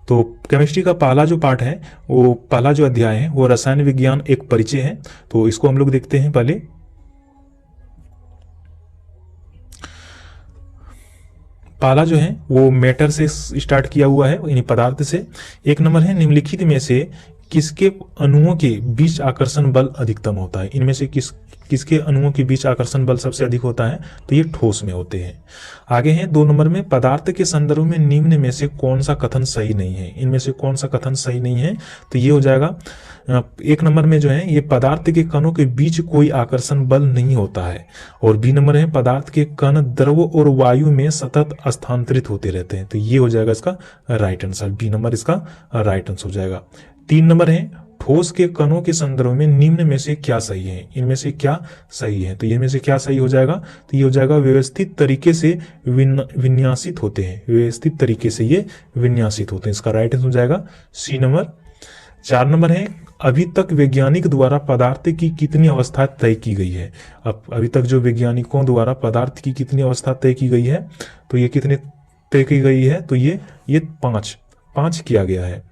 तो केमिस्ट्री का पहला जो पार्ट है, वो पहला जो अध्याय है वो रसायन विज्ञान एक परिचय है। तो इसको हम लोग देखते हैं। पहले पहला जो है वो मैटर से स्टार्ट किया हुआ है, यानी पदार्थ से। एक नंबर है, निम्नलिखित में से किसके अणुओं के बीच आकर्षण बल अधिकतम होता है। इनमें से किसके अणुओं के बीच आकर्षण बल सबसे अधिक होता है, तो ये ठोस में होते हैं। आगे है 2 नंबर में, पदार्थ के संदर्भ में निम्न में से कौन सा कथन सही नहीं है। इनमें से कौन सा कथन सही नहीं है, तो ये हो जाएगा 1 नंबर में जो है, ये पदार्थ के कणों के बीच कोई आकर्षण बल नहीं होता है। और बी नंबर है, पदार्थ के कण द्रव और वायु में सतत स्थानांतरित होते रहते हैं। तो ये हो जाएगा इसका राइट आंसर, बी नंबर इसका राइट आंसर हो जाएगा। 3 नंबर है, ठोस के कणों के संदर्भ में निम्न में से क्या सही है। इनमें से क्या सही है, तो इनमें से क्या सही हो जाएगा, तो ये हो जाएगा व्यवस्थित तरीके से विन्यासित होते हैं। व्यवस्थित तरीके से ये विन्यासित होते हैं, इसका राइट आंसर हो जाएगा सी नंबर। 4 नंबर है, अभी तक वैज्ञानिक द्वारा पदार्थ की कितनी अवस्था तय की गई है। अब अभी तक जो वैज्ञानिकों द्वारा पदार्थ की कितनी अवस्था तय की गई है, तो ये कितने तय की गई है, तो ये 5 किया गया है।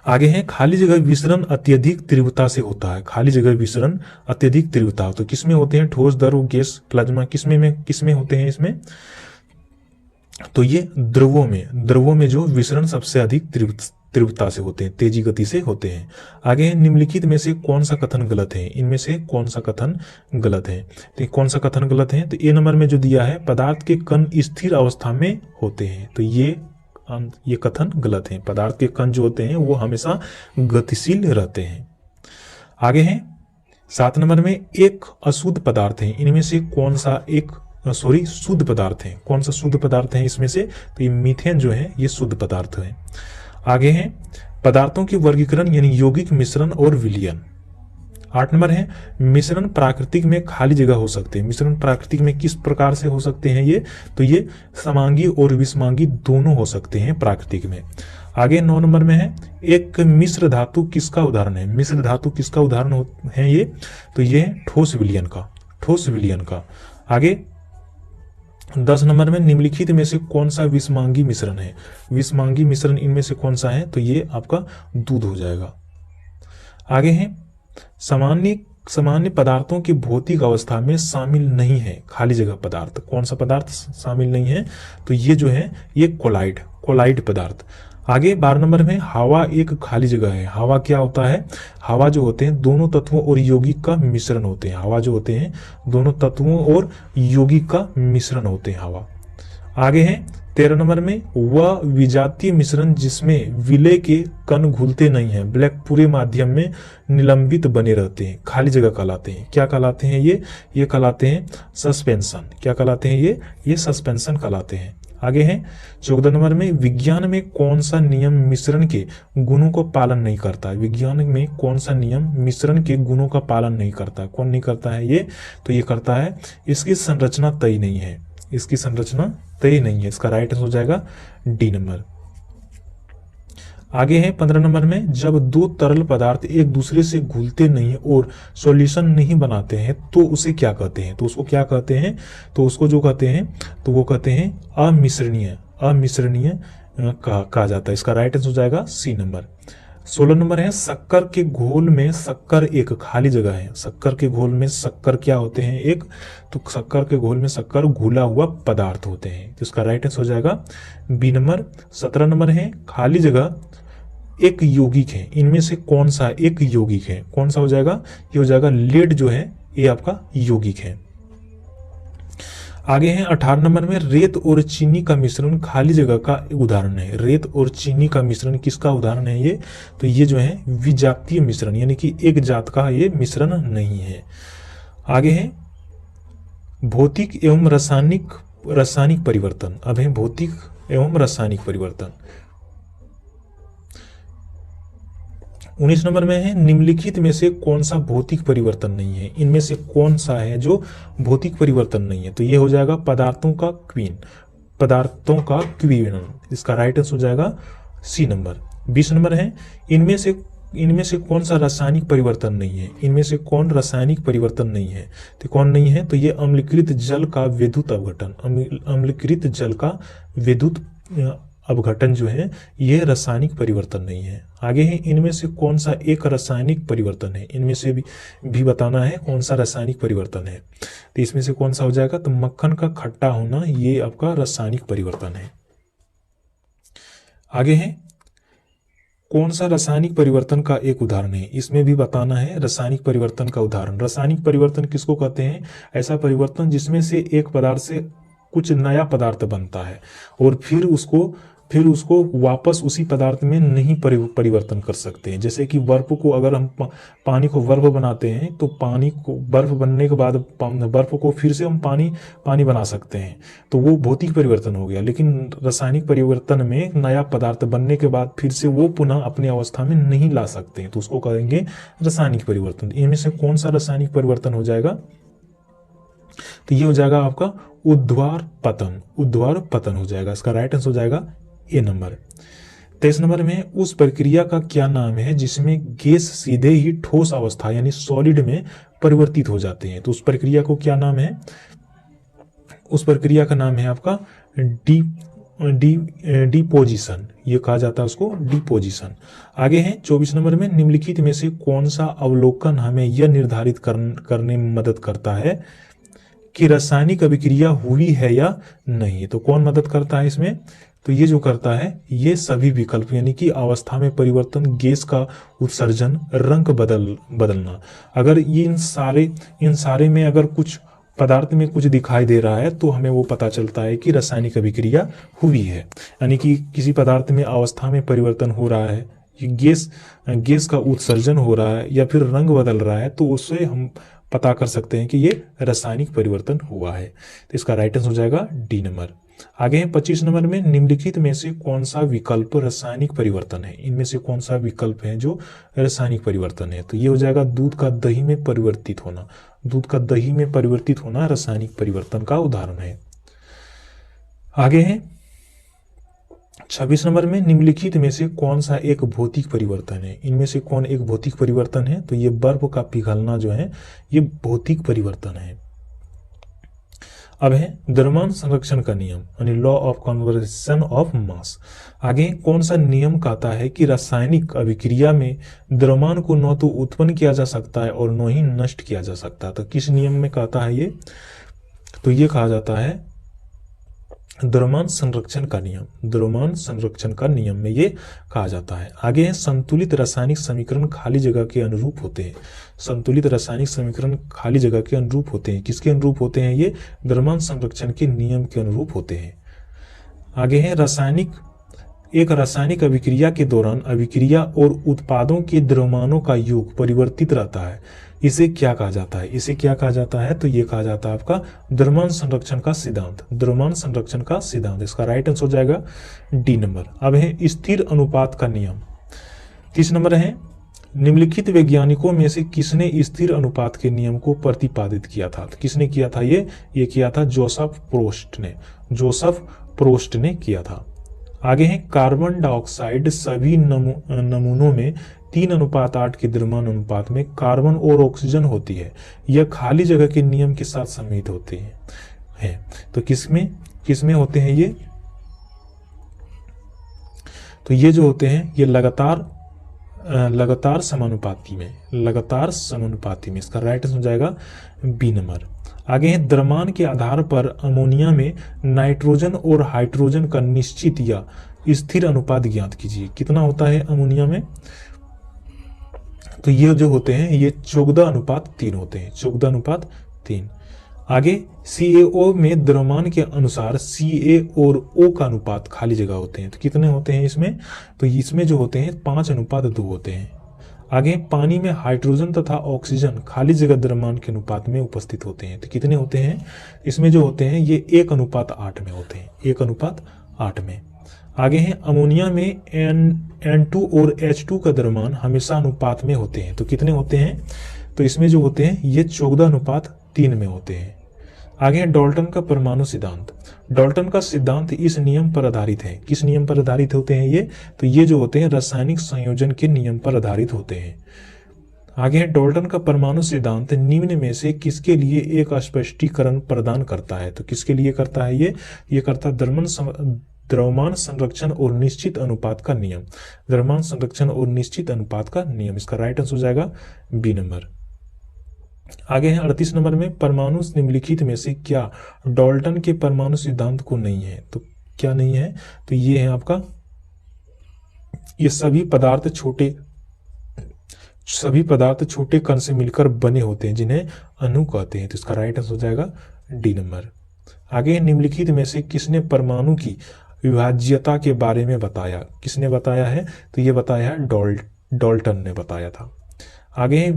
आगे है, खाली जगह विसरण अत्यधिक तीव्रता से होता है। खाली जगह विसरण अत्यधिक तीव्रता तो किसमें होते हैं, ठोस, द्रव, गैस, प्लाज्मा, किसमें होते हैं इसमें, तो ये द्रवों में जो विसरण सबसे अधिक तीव्रता से होते हैं, तेजी गति से होते हैं। आगे है, निम्नलिखित में से कौन सा कथन गलत है। इनमें से कौन सा कथन गलत है, तो कौन सा कथन गलत है, तो ए नंबर में जो दिया है, पदार्थ के कण स्थिर अवस्था में होते हैं। तो ये कथन गलत है। पदार्थ के कण जो होते हैं वो हमेशा गतिशील रहते हैं। आगे है 7 नंबर में, एक अशुद्ध पदार्थ है। इनमें से कौन सा शुद्ध पदार्थ है। कौन सा शुद्ध पदार्थ है इसमें से, तो ये मीथेन जो है ये शुद्ध पदार्थ है। आगे है, पदार्थों के वर्गीकरण यानी यौगिक, मिश्रण और विलयन। 8 नंबर है, मिश्रण प्राकृतिक में खाली जगह हो सकते हैं। मिश्रण प्राकृतिक में किस प्रकार से हो सकते हैं ये, तो ये समांगी और विषमांगी दोनों हो सकते हैं प्राकृतिक में। आगे 9 नंबर में है, एक मिश्र धातु किसका उदाहरण है। मिश्र धातु किसका उदाहरण है ये, तो ये ठोस विलयन का। आगे 10 नंबर में, निम्नलिखित में से कौन सा विषमांगी मिश्रण है। विषमांगी मिश्रण इनमें से कौन सा है, तो ये आपका दूध हो जाएगा। आगे है, सामान्य पदार्थों की भौतिक अवस्था में शामिल नहीं है खाली जगह पदार्थ। कौन सा पदार्थ शामिल नहीं है, तो ये जो है ये कोलाइड पदार्थ। आगे 12 नंबर में, हवा एक खाली जगह है। हवा क्या होता है, हवा जो होते हैं दोनों तत्वों और यौगिक का मिश्रण होते हैं। हवा जो होते हैं दोनों तत्वों और यौगिक का मिश्रण होते हैं हवा। आगे है 13 नंबर में, वह विजातीय मिश्रण जिसमें विलय के कण घुलते नहीं हैं, ब्लैक पूरे माध्यम में निलंबित बने रहते हैं, खाली जगह कहलाते हैं। क्या कहलाते हैं ये कहलाते हैं सस्पेंशन। क्या कहलाते हैं ये सस्पेंशन कहलाते हैं। आगे है 14 नंबर में, विज्ञान में कौन सा नियम मिश्रण के गुणों को पालन नहीं करता। विज्ञान में कौन सा नियम मिश्रण के गुणों का पालन नहीं करता। कौन नहीं करता है ये, तो ये करता है, इसकी संरचना तय नहीं है। इसकी संरचना तय नहीं है, इसका राइट आंसर हो जाएगा डी नंबर। आगे है 15 नंबर में, जब 2 तरल पदार्थ एक दूसरे से घुलते नहीं और सॉल्यूशन नहीं बनाते हैं तो उसे क्या कहते हैं। तो उसको क्या कहते हैं, तो उसको जो कहते हैं तो वो कहते हैं अमिश्रणीय कहा जाता है। इसका राइट आंसर हो जाएगा सी नंबर। 16 नंबर है, शक्कर के घोल में शक्कर एक खाली जगह है। शक्कर के घोल में शक्कर क्या होते हैं, एक, तो शक्कर के घोल में शक्कर घुला हुआ पदार्थ होते हैं। तो इसका राइट आंसर हो जाएगा बी नंबर। 17 नंबर है, खाली जगह एक यौगिक है। इनमें से कौन सा एक यौगिक है, कौन सा हो जाएगा, ये हो जाएगा लेड जो है ये आपका यौगिक है। आगे है 18 नंबर में, रेत और चीनी का मिश्रण खाली जगह का उदाहरण है। रेत और चीनी का मिश्रण किसका उदाहरण है ये, तो ये जो है विजातीय मिश्रण, यानी कि एक जात का ये मिश्रण नहीं है। आगे है भौतिक एवं रासायनिक परिवर्तन। अब है भौतिक एवं रासायनिक परिवर्तन। 19 नंबर में है, निम्नलिखित में से कौन सा भौतिक परिवर्तन नहीं है। इनमें से कौन सा है जो भौतिक परिवर्तन नहीं है, तो ये हो जाएगा पदार्थों का क्विनन। इसका राइट आंसर हो जाएगा सी नंबर। 20 नंबर है, इनमें से कौन सा रासायनिक परिवर्तन नहीं है। इनमें से कौन रासायनिक परिवर्तन नहीं है, तो कौन नहीं है, तो ये अम्लीकृत जल का विद्युत अपघटन। अम्लीकृत जल का विद्युत अपघटन जो है ये रासायनिक परिवर्तन नहीं है। आगे है, इनमें से कौन सा एक रासायनिक परिवर्तन है, इनमें से भी बताना है कौन सा रासायनिक परिवर्तन है। तो इसमें से कौन सा हो जाएगा, तो मक्खन का खट्टा होना ये आपका रासायनिक परिवर्तन है। आगे है, कौन सा रासायनिक परिवर्तन का एक उदाहरण है, इसमें भी बताना है रासायनिक परिवर्तन का उदाहरण। रासायनिक परिवर्तन किसको कहते हैं, ऐसा परिवर्तन जिसमें से एक पदार्थ से कुछ नया पदार्थ बनता है और फिर उसको वापस उसी पदार्थ में नहीं परिवर्तन कर सकते हैं। जैसे कि बर्फ को, अगर हम पानी को बर्फ बनाते हैं तो पानी को बर्फ बनने के बाद बर्फ को फिर से हम पानी बना सकते हैं, तो वो भौतिक परिवर्तन हो गया। लेकिन रासायनिक परिवर्तन में नया पदार्थ बनने के बाद फिर से वो पुनः अपनी अवस्था में नहीं ला सकते हैं, तो उसको कहेंगे रासायनिक परिवर्तन। इनमें से कौन सा रासायनिक परिवर्तन हो जाएगा, तो ये हो जाएगा आपका उद्वार पतन हो जाएगा। इसका राइट आंसर हो जाएगा ए नंबर। 23 नंबर में, उस प्रक्रिया का क्या नाम है जिसमें गैस सीधे ही ठोस अवस्था यानी सॉलिड में परिवर्तित हो जाते हैं। तो उस प्रक्रिया को क्या नाम है, उस प्रक्रिया का नाम है आपका डिपोजिशन, ये कहा जाता है उसको डिपोजिशन। आगे है 24 नंबर में, निम्नलिखित में से कौन सा अवलोकन हमें यह निर्धारित करने में मदद करता है कि रासायनिक अभिक्रिया हुई है या नहीं। तो कौन मदद करता है इसमें, तो ये जो करता है ये सभी विकल्प, यानी कि अवस्था में परिवर्तन, गैस का उत्सर्जन, रंग बदलना। अगर इन सारे में अगर कुछ पदार्थ में कुछ दिखाई दे रहा है तो हमें वो पता चलता है कि रासायनिक अभिक्रिया हुई है। यानी कि किसी पदार्थ में अवस्था में परिवर्तन हो रहा है, गैस का उत्सर्जन हो रहा है या फिर रंग बदल रहा है, तो उससे हम पता कर सकते हैं कि ये रासायनिक परिवर्तन हुआ है। तो इसका राइट आंसर हो जाएगा डी नंबर। आगे है 25 नंबर में, निम्नलिखित में से कौन सा विकल्प रासायनिक परिवर्तन है। इनमें से कौन सा विकल्प है जो रासायनिक परिवर्तन है, तो ये हो जाएगा दूध का दही में परिवर्तित होना। दूध का दही में परिवर्तित होना रासायनिक परिवर्तन का उदाहरण है। आगे है 26 नंबर में, निम्नलिखित में से कौन सा एक भौतिक परिवर्तन है। इनमें से कौन एक भौतिक परिवर्तन है, तो ये बर्फ का पिघलना जो है ये भौतिक परिवर्तन है। अब है द्रव्यमान संरक्षण का नियम यानी law of conservation of mass. आगे कौन सा नियम कहता है कि रासायनिक अभिक्रिया में द्रव्यमान को न तो उत्पन्न किया जा सकता है और न ही नष्ट किया जा सकता। तो किस नियम में कहता है ये, तो ये कहा जाता है द्रव्यमान संरक्षण का नियम। द्रव्यमान संरक्षण का नियम में ये कहा जाता है। आगे है संतुलित रासायनिक समीकरण खाली जगह के अनुरूप होते हैं। संतुलित रासायनिक समीकरण खाली जगह के अनुरूप होते हैं। किसके अनुरूप होते हैं, ये द्रव्यमान संरक्षण के नियम के अनुरूप होते हैं। आगे है एक रासायनिक अभिक्रिया के दौरान अभिक्रिया और उत्पादों के द्रव्यमानों का योग परिवर्तित रहता है, इसे क्या कहा जाता है। इसे क्या कहा जाता है, तो ये कहा जाता है आपका द्रव्यमान संरक्षण का सिद्धांत। द्रव्यमान संरक्षण का सिद्धांत, इसका राइट आंसर हो जाएगा डी नंबर। अब है स्थिर अनुपात का नियम। 30 नंबर है, निम्नलिखित वैज्ञानिकों में से किसने स्थिर अनुपात के नियम को प्रतिपादित किया था। तो किसने किया था, ये किया था जोसेफ प्रोस्ट ने किया था। आगे है कार्बन डाइऑक्साइड सभी नमूनों में 3:8 के द्रव्यमान अनुपात में कार्बन और ऑक्सीजन होती है। यह खाली जगह के नियम के साथ सम्मिलित होते हैं। तो किसमें होते हैं ये, तो ये जो होते हैं ये लगातार समानुपाती में। इसका राइट आंसर हो जाएगा बी नंबर। आगे है द्रव्यमान के आधार पर अमोनिया में नाइट्रोजन और हाइड्रोजन का निश्चित या स्थिर अनुपात ज्ञात कीजिए। कितना होता है अमोनिया में, तो ये जो होते हैं ये 14:3 होते हैं। 14:3। आगे CaO में द्रव्यमान के अनुसार Ca और O का अनुपात खाली जगह होते हैं। तो कितने होते हैं इसमें, तो इसमें जो होते हैं 5:2 होते हैं। आगे पानी में हाइड्रोजन तथा ऑक्सीजन खाली जगह द्रव्यमान के अनुपात में उपस्थित होते हैं। तो कितने होते हैं इसमें, जो होते हैं ये 1:8 में होते हैं। 1:8 में। आगे है अमोनिया में N2 और H2 का द्रव्यमान हमेशा अनुपात में होते हैं। तो कितने होते हैं, तो इसमें जो होते हैं ये 14:3 में होते हैं। आगे है डाल्टन का परमाणु सिद्धांत। डाल्टन का सिद्धांत इस नियम पर आधारित है। किस नियम पर आधारित होते हैं ये, तो ये जो होते हैं रासायनिक संयोजन के नियम पर आधारित होते हैं। आगे है डाल्टन का परमाणु सिद्धांत निम्न में से किसके लिए एक स्पष्टीकरण प्रदान करता है। तो किसके लिए करता है ये करता है द्रव्यमान संरक्षण और निश्चित अनुपात का नियम। द्रव्यमान संरक्षण और निश्चित अनुपात का नियम, इसका राइट आंसर हो जाएगा बी नंबर। आगे है 38 नंबर में, परमाणु निम्नलिखित में से क्या डाल्टन के परमाणु सिद्धांत को नहीं है? तो क्या नहीं है? तो ये है आपका, ये सभी पदार्थ छोटे कण से मिलकर बने होते हैं जिन्हें अणु कहते हैं। तो इसका राइट आंसर हो जाएगा डी नंबर। आगे निम्नलिखित में से किसने परमाणु की विभाज्यता के बारे में बताया? किसने बताया है? तो ये बताया है डाल्टन ने बताया था। आगे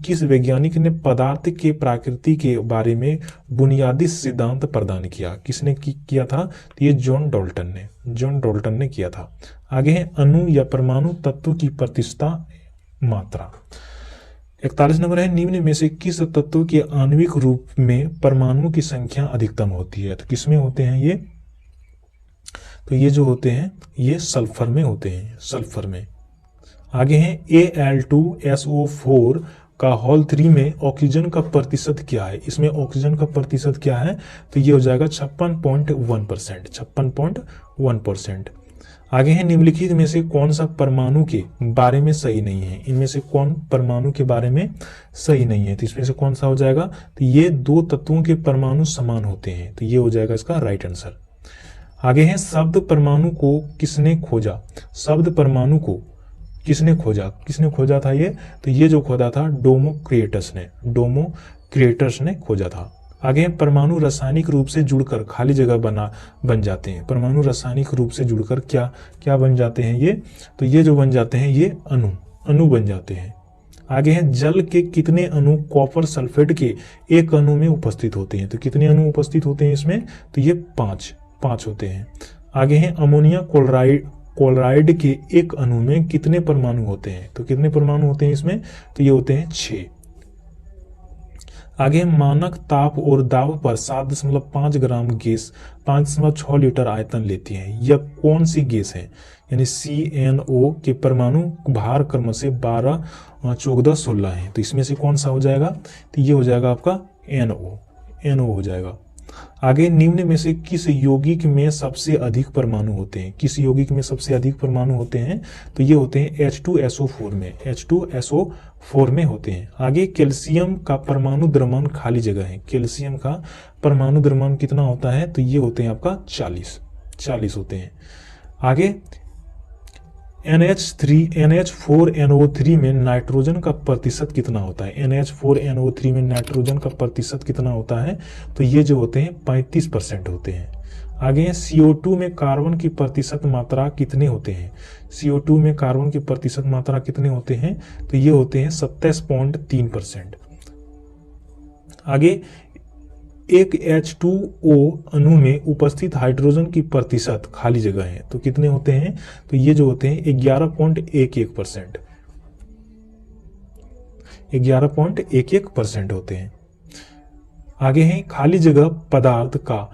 किस वैज्ञानिक ने पदार्थ के प्रकृति के बारे में बुनियादी सिद्धांत प्रदान किया? किसने किया था? तो ये जॉन डाल्टन ने किया था। आगे है अणु या परमाणु तत्व की प्रतिष्ठा मात्रा। 41 नंबर है, निम्न में से किस तत्व के आणविक रूप में परमाणु की संख्या अधिकतम होती है? तो किसमें होते हैं ये? तो ये जो होते हैं ये सल्फर में होते हैं, सल्फर में। आगे है Al2SO4 का होल 3 में ऑक्सीजन का प्रतिशत क्या है? इसमें ऑक्सीजन का प्रतिशत क्या है? तो ये हो जाएगा 56.1%, 56.1%। आगे है निम्नलिखित में से कौन सा परमाणु के बारे में सही नहीं है? इनमें से कौन परमाणु के बारे में सही नहीं है? तो इसमें से कौन सा हो जाएगा? तो ये दो तत्वों के परमाणु समान होते हैं, तो ये हो जाएगा इसका राइट आंसर। आगे है शब्द परमाणु को किसने खोजा? शब्द परमाणु को किसने खोजा था ये? तो ये जो खोजा था डेमोक्रिटस ने खोजा था। आगे परमाणु रासायनिक रूप से जुड़कर खाली जगह बन जाते हैं। परमाणु रासायनिक रूप से जुड़कर क्या बन जाते हैं ये? तो ये जो बन जाते हैं ये अणु बन जाते हैं। आगे है जल के कितने अणु कॉपर सल्फेट के एक अणु में उपस्थित होते हैं? तो कितने अणु उपस्थित होते हैं इसमें? तो ये 5 होते हैं। आगे है अमोनिया क्लोराइड के एक अणु में कितने परमाणु होते हैं? तो कितने परमाणु होते हैं इसमें? तो ये होते हैं 6। आगे मानक ताप और दाब पर 7.5 ग्राम गैस 5.6 लीटर आयतन लेती है। यह कौन सी गैस है? यानी CNO के परमाणु भार क्रम से 12, 14, 16 है। तो इसमें से कौन सा हो जाएगा? तो ये हो जाएगा आपका NO हो जाएगा। आगे निम्न में से किस यौगिक में सबसे अधिक परमाणु होते हैं? किस यौगिक में सबसे अधिक परमाणु होते हैं? तो ये होते हैं H2SO4 में होते हैं। आगे कैल्शियम का परमाणु द्रव्यमान खाली जगह है। कैल्शियम का परमाणु द्रव्यमान कितना होता है? तो ये होते हैं आपका 40 होते हैं। आगे NH4NO3 में नाइट्रोजन का प्रतिशत कितना होता है? NH4NO3 में नाइट्रोजन का प्रतिशत कितना होता है? तो ये जो होते हैं 35% होते हैं। आगे CO2 में कार्बन की प्रतिशत मात्रा कितने होते हैं? CO2 में कार्बन की प्रतिशत मात्रा कितने होते हैं? तो ये होते हैं 27.3%। आगे एक H2O अणु में उपस्थित हाइड्रोजन की प्रतिशत खाली जगह है, तो कितने होते हैं? तो ये जो होते हैं 11.11%, 11.11% होते हैं। आगे है खाली जगह पदार्थ का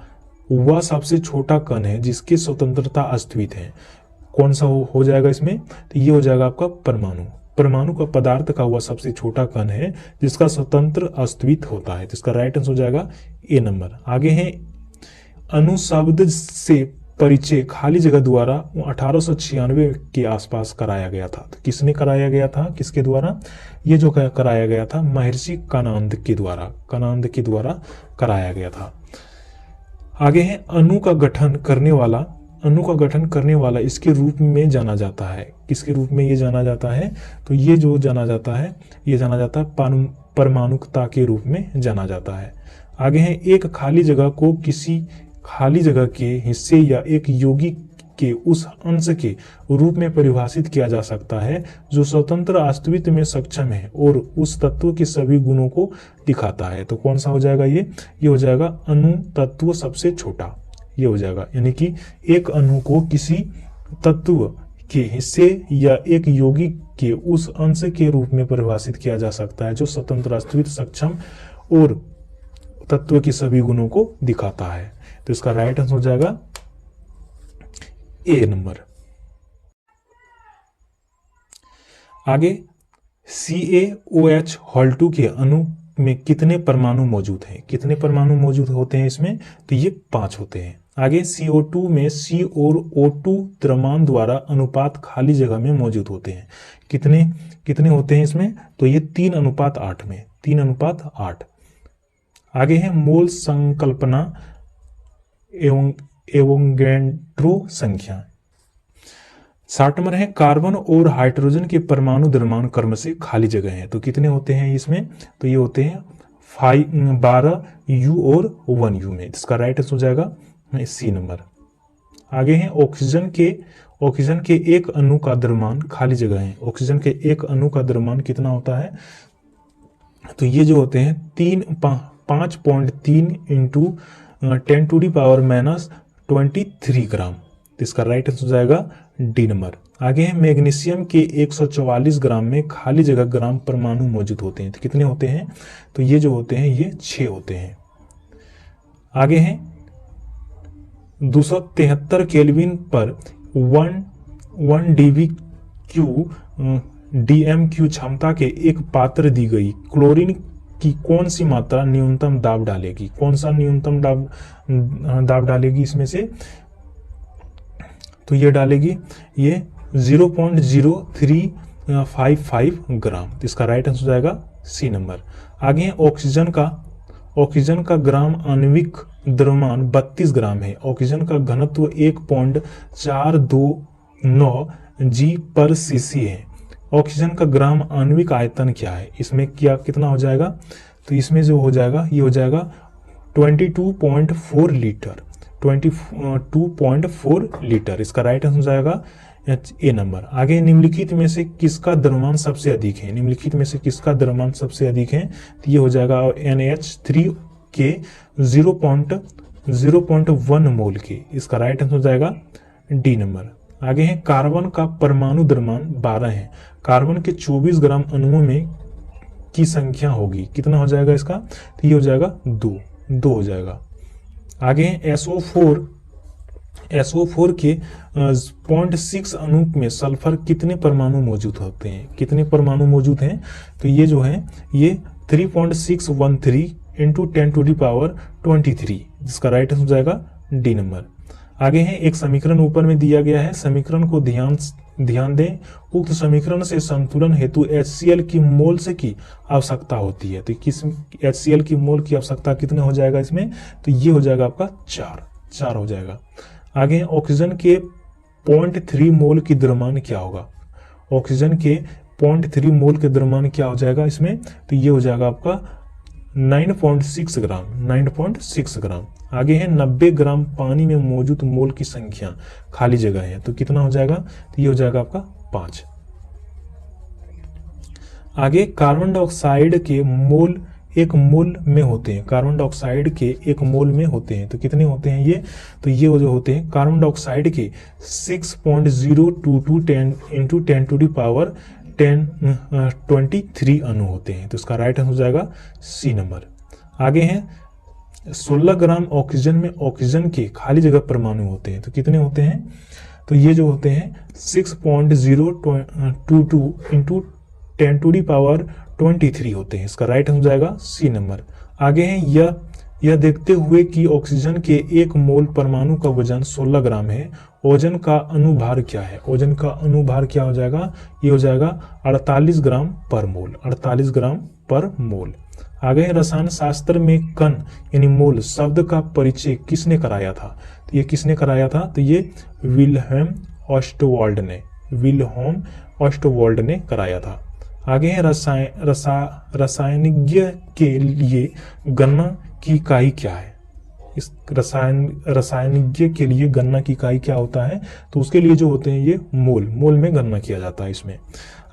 वह सबसे छोटा कण है जिसकी स्वतंत्रता अस्तित्व है। कौन सा हो जाएगा इसमें? तो ये हो जाएगा आपका परमाणु का पदार्थ का वह सबसे छोटा कण है जिसका स्वतंत्र अस्तित्व होता है। तो इसका राइट आंसर हो जाएगा ए नंबर। आगे है अणु शब्द से परिचय खाली जगह द्वारा 1896 के आसपास कराया गया था। तो किसने कराया गया था? किसके द्वारा? ये जो कराया गया था महर्षि कणाद के द्वारा कराया गया था। आगे है अणु का गठन करने वाला इसके रूप में जाना जाता है। किसके रूप में ये जाना जाता है? तो ये जो जाना जाता है परमाणुकता के रूप में जाना जाता है। आगे है एक खाली जगह को किसी खाली जगह के हिस्से या एक यौगिक के उस अंश के रूप में परिभाषित किया जा सकता है जो स्वतंत्र अस्तित्व में सक्षम है और उस तत्व के सभी गुणों को दिखाता है। तो कौन सा हो जाएगा ये हो जाएगा अणु तत्व सबसे छोटा, ये हो जाएगा। यानी कि एक अणु को किसी तत्व के हिस्से या एक यौगिक के उस अंश के रूप में परिभाषित किया जा सकता है जो स्वतंत्र अस्तित्व सक्षम और तत्व के सभी गुणों को दिखाता है। तो इसका राइट आंसर हो जाएगा ए नंबर। आगे CaOH हॉल 2 के अणु में कितने परमाणु मौजूद हैं? कितने परमाणु मौजूद होते हैं इसमें? तो ये 5 होते हैं। आगे CO2 में C और O2 द्रव्यमान द्वारा अनुपात खाली जगह में मौजूद होते हैं। कितने कितने होते हैं इसमें? तो ये 3:8 में, 3:8। आगे है मोल संकल्पना एवं एवोगैड्रो संख्या। 60 नंबर है कार्बन और हाइड्रोजन के परमाणु द्रव्यमान क्रम से खाली जगह है। तो कितने होते हैं इसमें? तो ये होते हैं 12 U और 1 U में। इसका राइट आंसर हो जाएगा C नंबर। आगे है ऑक्सीजन के एक अणु का द्रव्यमान खाली जगह है। ऑक्सीजन के एक अणु का द्रव्यमान कितना होता है? तो ये जो होते हैं 5.3 इंटू 10⁻⁻23 ग्राम। तो इसका राइट आंसर हो जाएगा डी नंबर। आगे है मैग्नीशियम के 144 ग्राम में खाली जगह ग्राम परमाणु मौजूद होते हैं। तो कितने होते हैं? तो ये जो होते हैं ये 6 होते हैं। आगे है 273 केल्विन पर 1 DMQ क्षमता के एक पात्र दी गई क्लोरीन की कौन सी मात्रा न्यूनतम दाब डालेगी? कौन सा न्यूनतम दाब डालेगी इसमें से? तो ये डालेगी ये 0.0355 ग्राम। तो इसका राइट आंसर हो जाएगा सी नंबर। आगे है ऑक्सीजन का ग्राम आणविक द्रव्यमान 32 ग्राम है। ऑक्सीजन का घनत्व 1.429 G/cc है। ऑक्सीजन का ग्राम आणविक आयतन क्या है? इसमें कितना हो जाएगा? तो इसमें जो हो जाएगा ये हो जाएगा 22.4 लीटर, 22.4 लीटर। इसका राइट आंसर हो जाएगा ए नंबर। आगे निम्नलिखित में से किसका द्रव्यमान सबसे अधिक है? निम्नलिखित में से किसका द्रव्यमान सबसे अधिक है? तो ये हो जाएगा NH3 के 0.1 मोल के। इसका राइट आंसर हो जाएगा डी नंबर। आगे है कार्बन का परमाणु द्रव्यमान 12 है। कार्बन के 24 ग्राम अणुओं में की संख्या होगी, कितना हो जाएगा इसका? तो ये हो जाएगा 2 हो जाएगा। आगे है SO4 के 0.6 अणु में सल्फर कितने परमाणु मौजूद होते हैं? कितने परमाणु मौजूद हैं? तो ये जो है ये 3.613 इंटू 10⁻23। जिसका राइट आंसर हो जाएगा डी नंबर। आगे है एक समीकरण ऊपर में दिया गया है, समीकरण को ध्यान दें। उक्त समीकरण से संतुलन हेतु HCl की मोल्स की आवश्यकता होती है। तो किस HCl की मोल की आवश्यकता कितना हो जाएगा इसमें? तो ये हो जाएगा आपका 4 हो जाएगा। आगे ऑक्सीजन के 0.3 मोल की द्रव्यमान क्या होगा? ऑक्सीजन के 0.3 मोल के द्रव्यमान क्या हो जाएगा इसमें? तो ये हो जाएगा आपका 9.6 ग्राम, 9.6 ग्राम। आगे है 90 ग्राम पानी में मौजूद मोल की संख्या खाली जगह है। तो कितना हो जाएगा? तो ये हो जाएगा आपका 5। आगे कार्बन डाइऑक्साइड के मोल 1 मोल में होते हैं। कार्बन डाइऑक्साइड के 1 मोल में होते हैं। तो कितने होते हैं ये? तो ये जो होते हैं कार्बन डाइऑक्साइड के 6.022 इंटू 10⁻1023 अणु होते हैं। तो इसका राइट आंसर हो जाएगा सी नंबर। आगे है 16 ग्राम ऑक्सीजन में ऑक्सीजन के खाली जगह परमाणु होते हैं। तो कितने होते हैं? तो ये जो होते हैं 6.022 इंटू 10⁻23 होते हैं। इसका राइट आंसर हो जाएगा सी नंबर। आगे है यह देखते हुए कि ऑक्सीजन के 1 मोल परमाणु का वजन 16 ग्राम है, ओजन का अनुभार क्या है? ओजन का अनुभार क्या हो जाएगा? ये हो जाएगा 48 ग्राम पर मोल, 48 ग्राम पर मोल। आगे रसायन शास्त्र में कण यानी मोल शब्द का परिचय किसने कराया था? तो ये किसने कराया था? तो ये विल्हेम ऑस्टोवाल्ड ने कराया था। आगे है रसायनिज्ञ के लिए गणना की इकाई क्या है? इस रसायनिज्ञ के लिए गणना की इकाई क्या होता है? तो उसके लिए जो होते हैं ये मोल में गणना किया जाता है इसमें।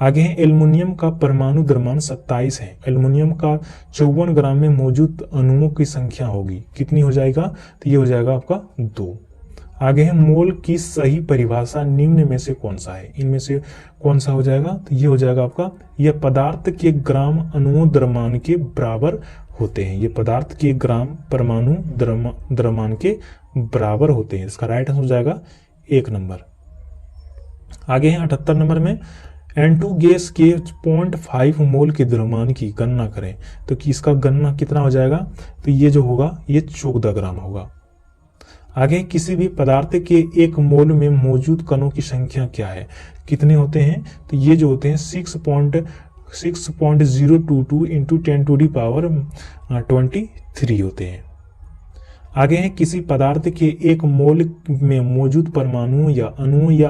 आगे है एल्युमिनियम का परमाणु द्रव्यमान 27 है। एल्युमिनियम का 54 ग्राम में मौजूद अणुओं की संख्या होगी, कितनी हो जाएगा? तो ये हो जाएगा आपका 2। आगे है मोल की सही परिभाषा निम्न में से कौन सा है? इनमें से कौन सा हो जाएगा? तो ये हो जाएगा आपका यह पदार्थ के ग्राम अणुओं द्रव्यमान के बराबर होते हैं। ये पदार्थ के ग्राम परमाणु द्रव्यमान के बराबर होते हैं। इसका राइट आंसर हो जाएगा 1 नंबर। आगे है 78 नंबर में N2 गैस के 0.5 मोल के द्रव्यमान की गणना करें। तो कि इसका गणना कितना हो जाएगा? तो ये जो होगा ये 14 ग्राम होगा। आगे किसी भी पदार्थ के एक मोल में मौजूद कणों की संख्या क्या है, कितने होते हैं, तो ये जो होते हैं 6.022 इंटू 10⁻23 होते हैं। आगे है किसी पदार्थ के एक मोल में मौजूद परमाणुओं या अणुओं या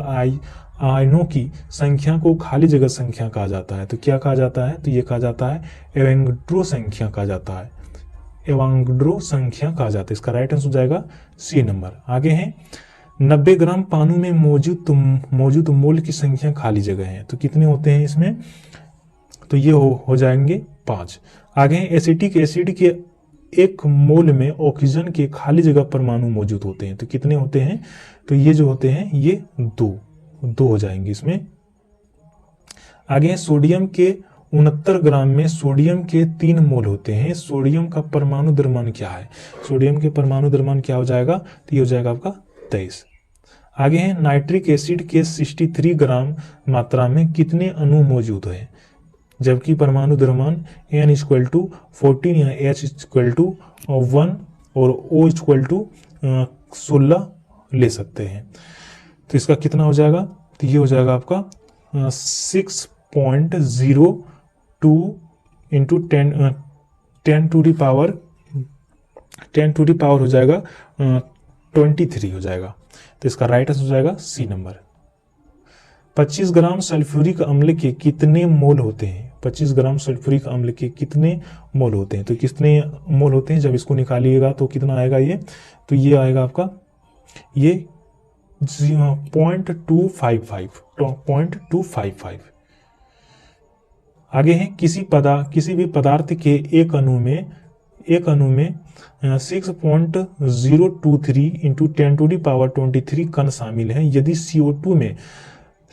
आयनों की संख्या को खाली जगह संख्या कहा जाता है। तो क्या कहा जाता है, तो ये कहा जाता है एवोगाड्रो संख्या कहा जाता है, एवोगाड्रो संख्या कहा जाता है। इसका राइट आंसर हो जाएगा सी नंबर। आगे है 90 ग्राम पानी में मौजूद मोल की संख्या खाली जगह है, तो कितने होते हैं इसमें, तो ये हो जाएंगे 5। आगे है एसिटिक एसिड के एक मोल में ऑक्सीजन के खाली जगह परमाणु मौजूद होते हैं, तो कितने होते हैं, तो ये जो होते हैं ये 2 हो जाएंगे इसमें। आगे सोडियम के 69 ग्राम में सोडियम के 3 मोल होते हैं। सोडियम का परमाणु द्रव्यमान क्या है, सोडियम के परमाणु द्रव्यमान क्या हो जाएगा, तो ये हो जाएगा आपका 23। आगे है नाइट्रिक एसिड के 63 ग्राम मात्रा में कितने अणु मौजूद है, जबकि परमाणु द्रव्यमान n = 14 या H = 1 और O = 16 ले सकते हैं। तो इसका कितना हो जाएगा, तो ये हो जाएगा आपका 6.02 इंटू 10⁻10 हो जाएगा 23 हो जाएगा। तो इसका राइट आंसर हो जाएगा सी नंबर। 25 ग्राम सल्फ्यूरिक अम्ल के कितने मोल होते हैं, 25 ग्राम सल्फ्यूरिक अम्ल के कितने मोल होते हैं, तो कितने मोल होते हैं, जब इसको निकालिएगा तो कितना आएगा ये, तो ये आएगा आपका ये 0.255। आगे है किसी भी पदार्थ के एक अणु में 6.023 इंटू 10⁻23 कण शामिल है। यदि CO2 में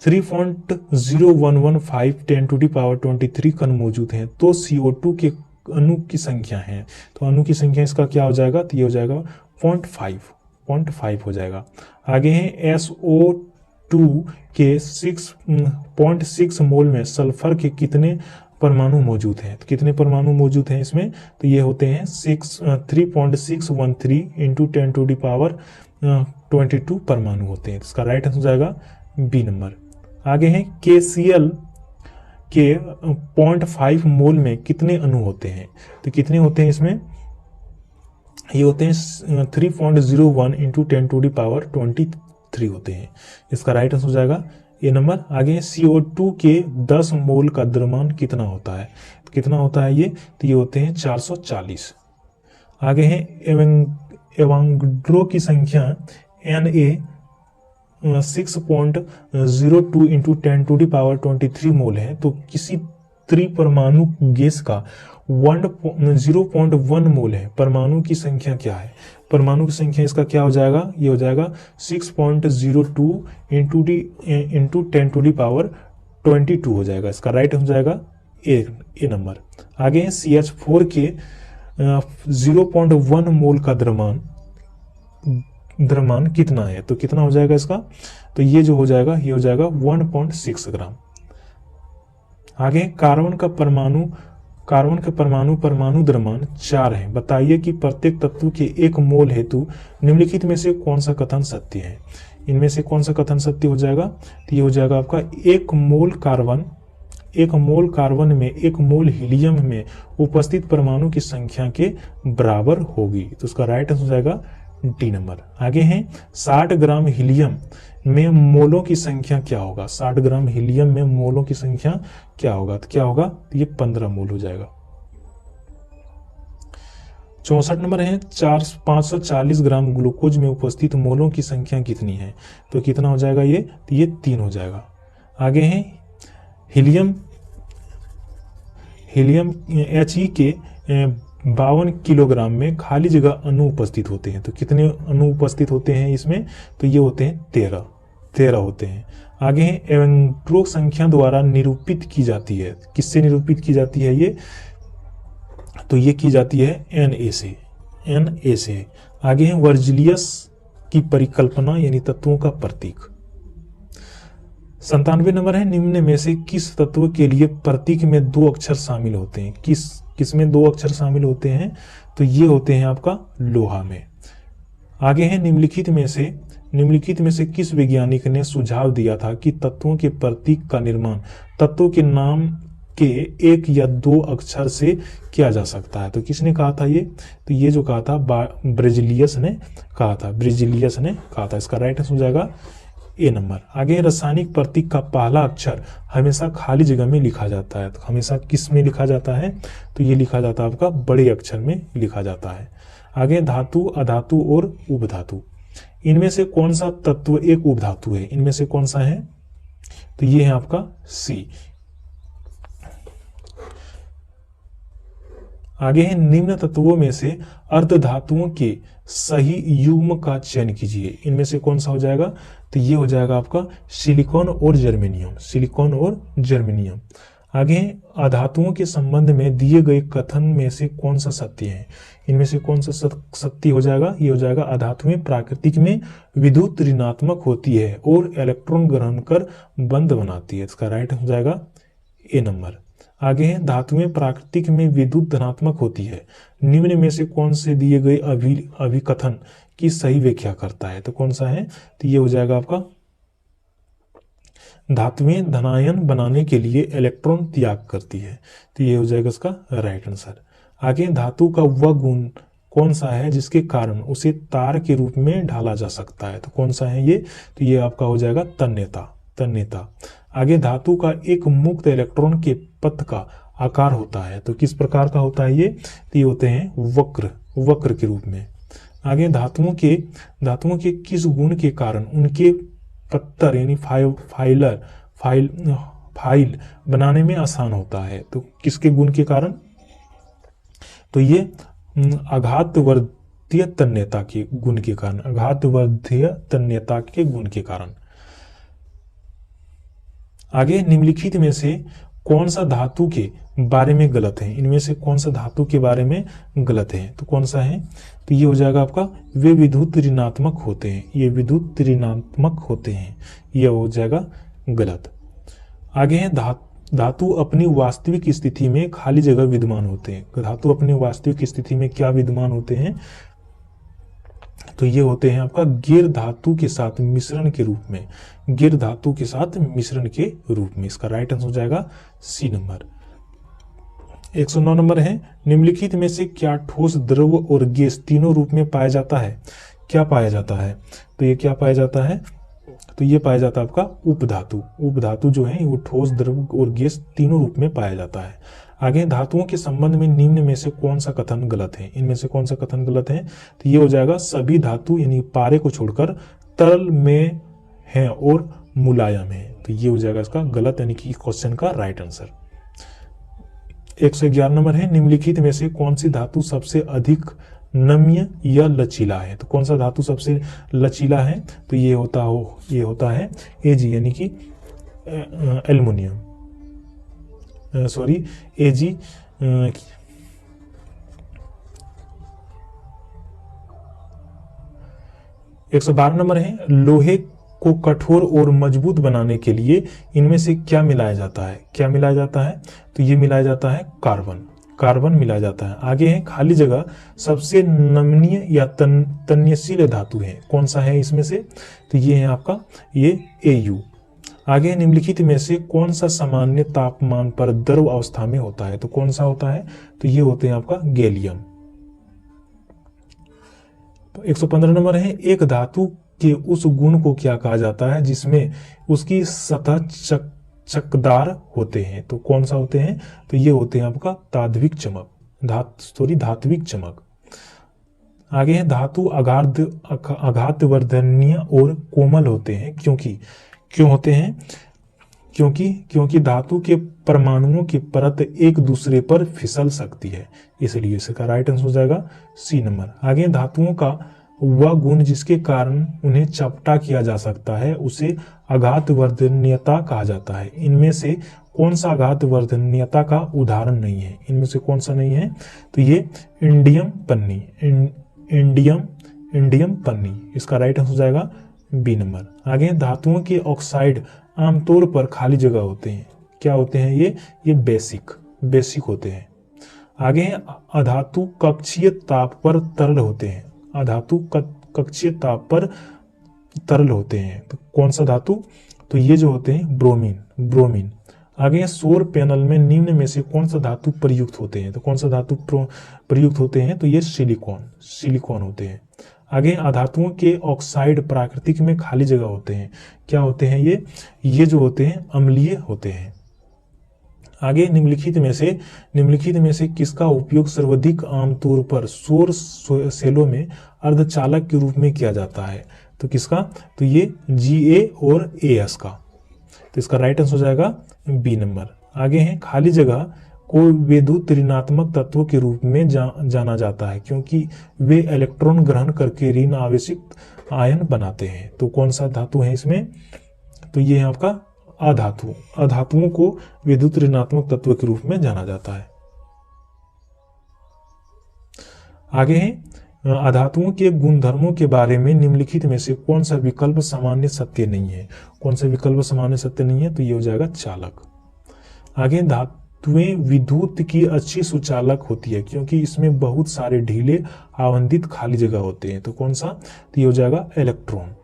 3.0115 10⁻23 कण मौजूद हैं, तो CO2 के अणु की संख्या है, तो अणु की संख्या इसका क्या हो जाएगा, तो ये हो जाएगा 0.5 हो जाएगा। आगे है SO2 के 6.6 मोल में सल्फर के कितने परमाणु मौजूद हैं, तो कितने परमाणु मौजूद हैं इसमें, तो ये होते हैं 3.613 इंटू 10⁻22 परमाणु होते हैं। इसका राइट आंसर हो जाएगा बी नंबर। आगे है KCl के 0.5 मोल में कितने अणु होते हैं, तो कितने होते हैं इसमें, ये होते हैं 3.01 इंटू 10⁻23 होते हैं। इसका राइट आंसर हो जाएगा ए नंबर। आगे CO2 के 10 मोल का द्रव्यमान कितना होता है, तो कितना होता है ये, तो ये होते हैं 440। आगे है एवोगाड्रो की संख्या Na 6.02 इंटू 10⁻23 मोल है, तो किसी त्रिपरमाणु गैस का 0.1 मोल है, परमाणु की संख्या क्या है, परमाणु की संख्या इसका क्या हो जाएगा, ये हो जाएगा 6.02 इंटू 10⁻22 हो जाएगा। इसका राइट हो जाएगा ए नंबर। आगे है CH4 के 0.1 मोल का द्रव्यमान कितना है, तो कितना हो जाएगा इसका, तो ये जो हो जाएगा ये हो जाएगा 1.6 ग्राम। आगे कार्बन का परमाणु द्रव्यमान 4 है। बताइए कि प्रत्येक तत्व के एक मोल हेतु निम्नलिखित में से कौन सा कथन सत्य है, इनमें से कौन सा कथन सत्य हो जाएगा, तो ये हो जाएगा आपका एक मोल कार्बन में 1 मोल हीलियम में उपस्थित परमाणु की संख्या के बराबर होगी। तो उसका राइट आंसर हो जाएगा डी नंबर। आगे है 60 ग्राम हीलियम में मोलों की संख्या क्या होगा, 60 ग्राम हीलियम में मोलों की संख्या क्या होगा, तो क्या होगा, तो ये 15 मोल हो जाएगा। 64 नंबर है 540 ग्राम ग्लूकोज में उपस्थित मोलों की संख्या कितनी है, तो कितना हो जाएगा ये, तो ये 3 हो जाएगा। आगे है हीलियम He के 52 किलोग्राम में खाली जगह अणु उपस्थित होते हैं, तो कितने अणु उपस्थित होते हैं इसमें, तो ये होते हैं 13 होते हैं। आगे है एवोगाड्रो संख्या द्वारा निरूपित की जाती है, किससे निरूपित की जाती है ये, तो ये की जाती है Na से। आगे है वर्जिलियस की परिकल्पना यानी तत्वों का प्रतीक। 97 नंबर है निम्न में से किस तत्व के लिए प्रतीक में 2 अक्षर शामिल होते हैं, किसमें 2 अक्षर शामिल होते हैं, तो ये होते हैं आपका लोहा में। आगे है निम्नलिखित में से किस वैज्ञानिक ने सुझाव दिया था कि तत्वों के प्रतीक का निर्माण तत्वों के नाम के एक या दो अक्षर से किया जा सकता है? तो किसने कहा था ये? तो ये जो कहा था ब्रिजिलियस ने कहा था। इसका राइट आंसर हो जाएगा ए नंबर। आगे रासायनिक प्रतीक का पहला अक्षर हमेशा खाली जगह में लिखा जाता है, तो हमेशा किस में लिखा जाता है? तो ये लिखा जाता है आपका बड़े अक्षर में लिखा जाता है। आगे धातु, अधातु और उपधातु, इनमें से कौन सा तत्व एक उपधातु है? इनमें से कौन सा है? तो ये है आपका सी। आगे है निम्न तत्वों में से अर्धधातुओं के सही युग्म का चयन कीजिए। इनमें से कौन सा हो जाएगा? तो ये हो जाएगा आपका सिलिकॉन और जर्मेनियम। आगे अधातुओं के संबंध में दिए गए कथन में से कौन सा सत्य है? इनमें से कौन सा सत्य हो जाएगा? ये हो जाएगा अधातुएं प्राकृतिक में विद्युत ऋणात्मक होती है और इलेक्ट्रॉन ग्रहण कर बंद बनाती है। इसका राइट हो जाएगा ए नंबर। आगे है धातुएं प्राकृतिक में विद्युत धनात्मक होती है, निम्न में से कौन से दिए गए अभिकथन की सही व्याख्या करता है? तो कौन सा है? तो ये हो जाएगा आपका धातुएं धनायन बनाने के लिए इलेक्ट्रॉन त्याग करती है, तो ये हो जाएगा इसका राइट आंसर। आगे धातु का वह गुण कौन सा है जिसके कारण उसे तार के रूप में ढाला जा सकता है? तो कौन सा है ये? तो ये आपका हो जाएगा तन्यता। आगे धातु का एक मुक्त इलेक्ट्रॉन के पथ का आकार होता है, तो किस प्रकार का होता है ये? तो ये होते हैं वक्र के रूप में। आगे धातुओं के किस गुण के कारण उनके पत्थर यानी फाइल बनाने में आसान होता है? तो किसके गुण के कारण? तो ये आघातवर्धीय तन्यता के गुण के कारण। आगे निम्नलिखित में से कौन सा धातु के बारे में गलत है? इनमें से कौन सा धातु के बारे में गलत है? तो कौन सा है? तो ये हो जाएगा आपका वे विद्युत ऋणात्मक होते हैं, ये हो जाएगा गलत। आगे है धातु अपनी वास्तविक स्थिति में खाली जगह विद्यमान होते हैं। धातु अपनी वास्तविक स्थिति में क्या विद्यमान होते हैं? तो ये होते हैं आपका गिर धातु के साथ मिश्रण के रूप में। इसका राइट आंसर हो जाएगा सी नंबर। 109 नंबर है निम्नलिखित में से क्या ठोस, द्रव और गैस तीनों रूप में पाया जाता है? क्या पाया जाता है? तो ये क्या पाया जाता है? तो ये पाया जाता है आपका उपधातु जो है वो ठोस, द्रव और गैस तीनों रूप में पाया जाता है। आगे धातुओं के संबंध में निम्न में से कौन सा कथन गलत है? इनमें से कौन सा कथन गलत है? तो ये हो जाएगा सभी धातु यानी पारे को छोड़कर तरल में है और मुलायम है, तो ये हो जाएगा इसका गलत यानी कि क्वेश्चन का राइट आंसर। 111 नंबर है निम्नलिखित में से कौन सी धातु सबसे अधिक नम्य या लचीला है? तो कौन सा धातु सबसे लचीला है? तो ये होता है एजी यानी कि एल्युमिनियम, एजी 112 नंबर है लोहे को कठोर और मजबूत बनाने के लिए इनमें से क्या मिलाया जाता है? तो ये मिलाया जाता है कार्बन मिलाया जाता है। आगे है खाली जगह सबसे नमनीय या तन्यशील धातु है, कौन सा है इसमें से? तो ये है आपका ये Au। आगे निम्नलिखित में से कौन सा सामान्य तापमान पर द्रव अवस्था में होता है? तो कौन सा होता है? तो ये होते हैं आपका गैलियम। 115 नंबर है एक धातु के उस गुण को क्या कहा जाता है जिसमें उसकी सतह चकदार होते हैं? तो कौन सा होते हैं? तो ये होते हैं आपका धात्विक चमक। आगे है धातु आघातवर्धनीय और कोमल होते हैं क्यों होते हैं? क्योंकि धातु के परमाणुओं की परत एक दूसरे पर फिसल सकती है, इसलिए इसका राइट आंसर हो जाएगा सी नंबर। आगे धातुओं का वह गुण जिसके कारण उन्हें चपटा किया जा सकता है उसे आघातवर्धनीयता कहा जाता है। इनमें से कौन सा आघातवर्धनीयता का उदाहरण नहीं है? इनमें से कौन सा नहीं है? तो ये इंडियम पन्नी, इसका राइट आंसर हो जाएगा बी नंबर। आगे धातुओं के ऑक्साइड आमतौर पर खाली जगह होते हैं, क्या होते हैं? ये बेसिक होते हैं। आगे अधातु कक्षीय ताप पर तरल होते हैं। अधातु कक्षीय ताप पर तरल होते हैं। तो कौन सा धातु? तो ये जो होते हैं ब्रोमीन। आगे सौर पैनल में निम्न में से कौन सा धातु प्रयुक्त होते हैं? तो कौन सा धातु प्रयुक्त होते हैं? तो ये सिलिकॉन होते हैं। आगे अधातुओं के ऑक्साइड प्राकृतिक में खाली जगह होते हैं। क्या होते हैं ये जो होते हैं अम्लीय होते हैं। आगे निम्नलिखित में से किसका उपयोग सर्वाधिक आमतौर पर सौर सेलों में अर्धचालक के रूप में किया जाता है? तो किसका? तो ये Ga और As का। तो इसका राइट आंसर हो जाएगा बी नंबर। आगे है खाली जगह को विद्युत ऋणात्मक तत्वों के रूप में जाना जाता है क्योंकि वे इलेक्ट्रॉन ग्रहण करके ऋण आवेशित आयन बनाते हैं। तो कौन सा धातु है इसमें? तो ये है आपका अधातु। अधातुओं को विद्युत ऋणात्मक तत्व के रूप में जाना जाता है। आगे है अधातुओं के गुणधर्मों के बारे में निम्नलिखित में से कौन सा विकल्प सामान्य सत्य नहीं है? कौन सा विकल्प सामान्य सत्य नहीं है? तो ये हो जाएगा चालक। आगे धातुएं विद्युत की अच्छी सुचालक होती है क्योंकि इसमें बहुत सारे ढीले आवंटित खाली जगह होते हैं। तो कौन सा? तो ये हो जाएगा इलेक्ट्रॉन।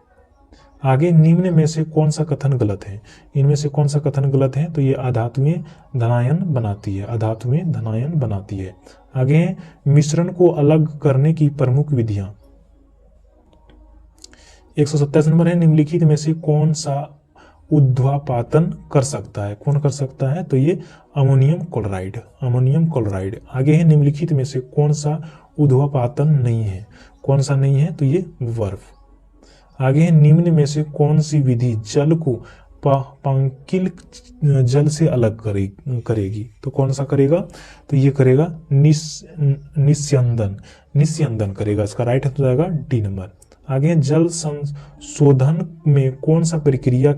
आगे निम्न में से कौन सा कथन गलत है? इनमें से कौन सा कथन गलत है? तो ये अधातुएं धनायन बनाती है। अधातुएं धनायन बनाती है। आगे मिश्रण को अलग करने की प्रमुख विधियां। 127 नंबर है निम्नलिखित में से कौन सा ऊर्ध्वापातन कर सकता है? कौन कर सकता है? तो ये अमोनियम क्लोराइड। आगे है निम्नलिखित में से कौन सा ऊर्ध्वापातन नहीं है? कौन सा नहीं है? तो ये बर्फ। आगे है निम्न में से कौन सी विधि जल को पांकिल जल से अलग करेगी? तो कौन सा करेगा? तो ये करेगा निस्यंदन करेगा। इसका राइट आंसर हो जाएगा डी नंबर। आगे जल संशोधन में कौन सा प्रक्रिया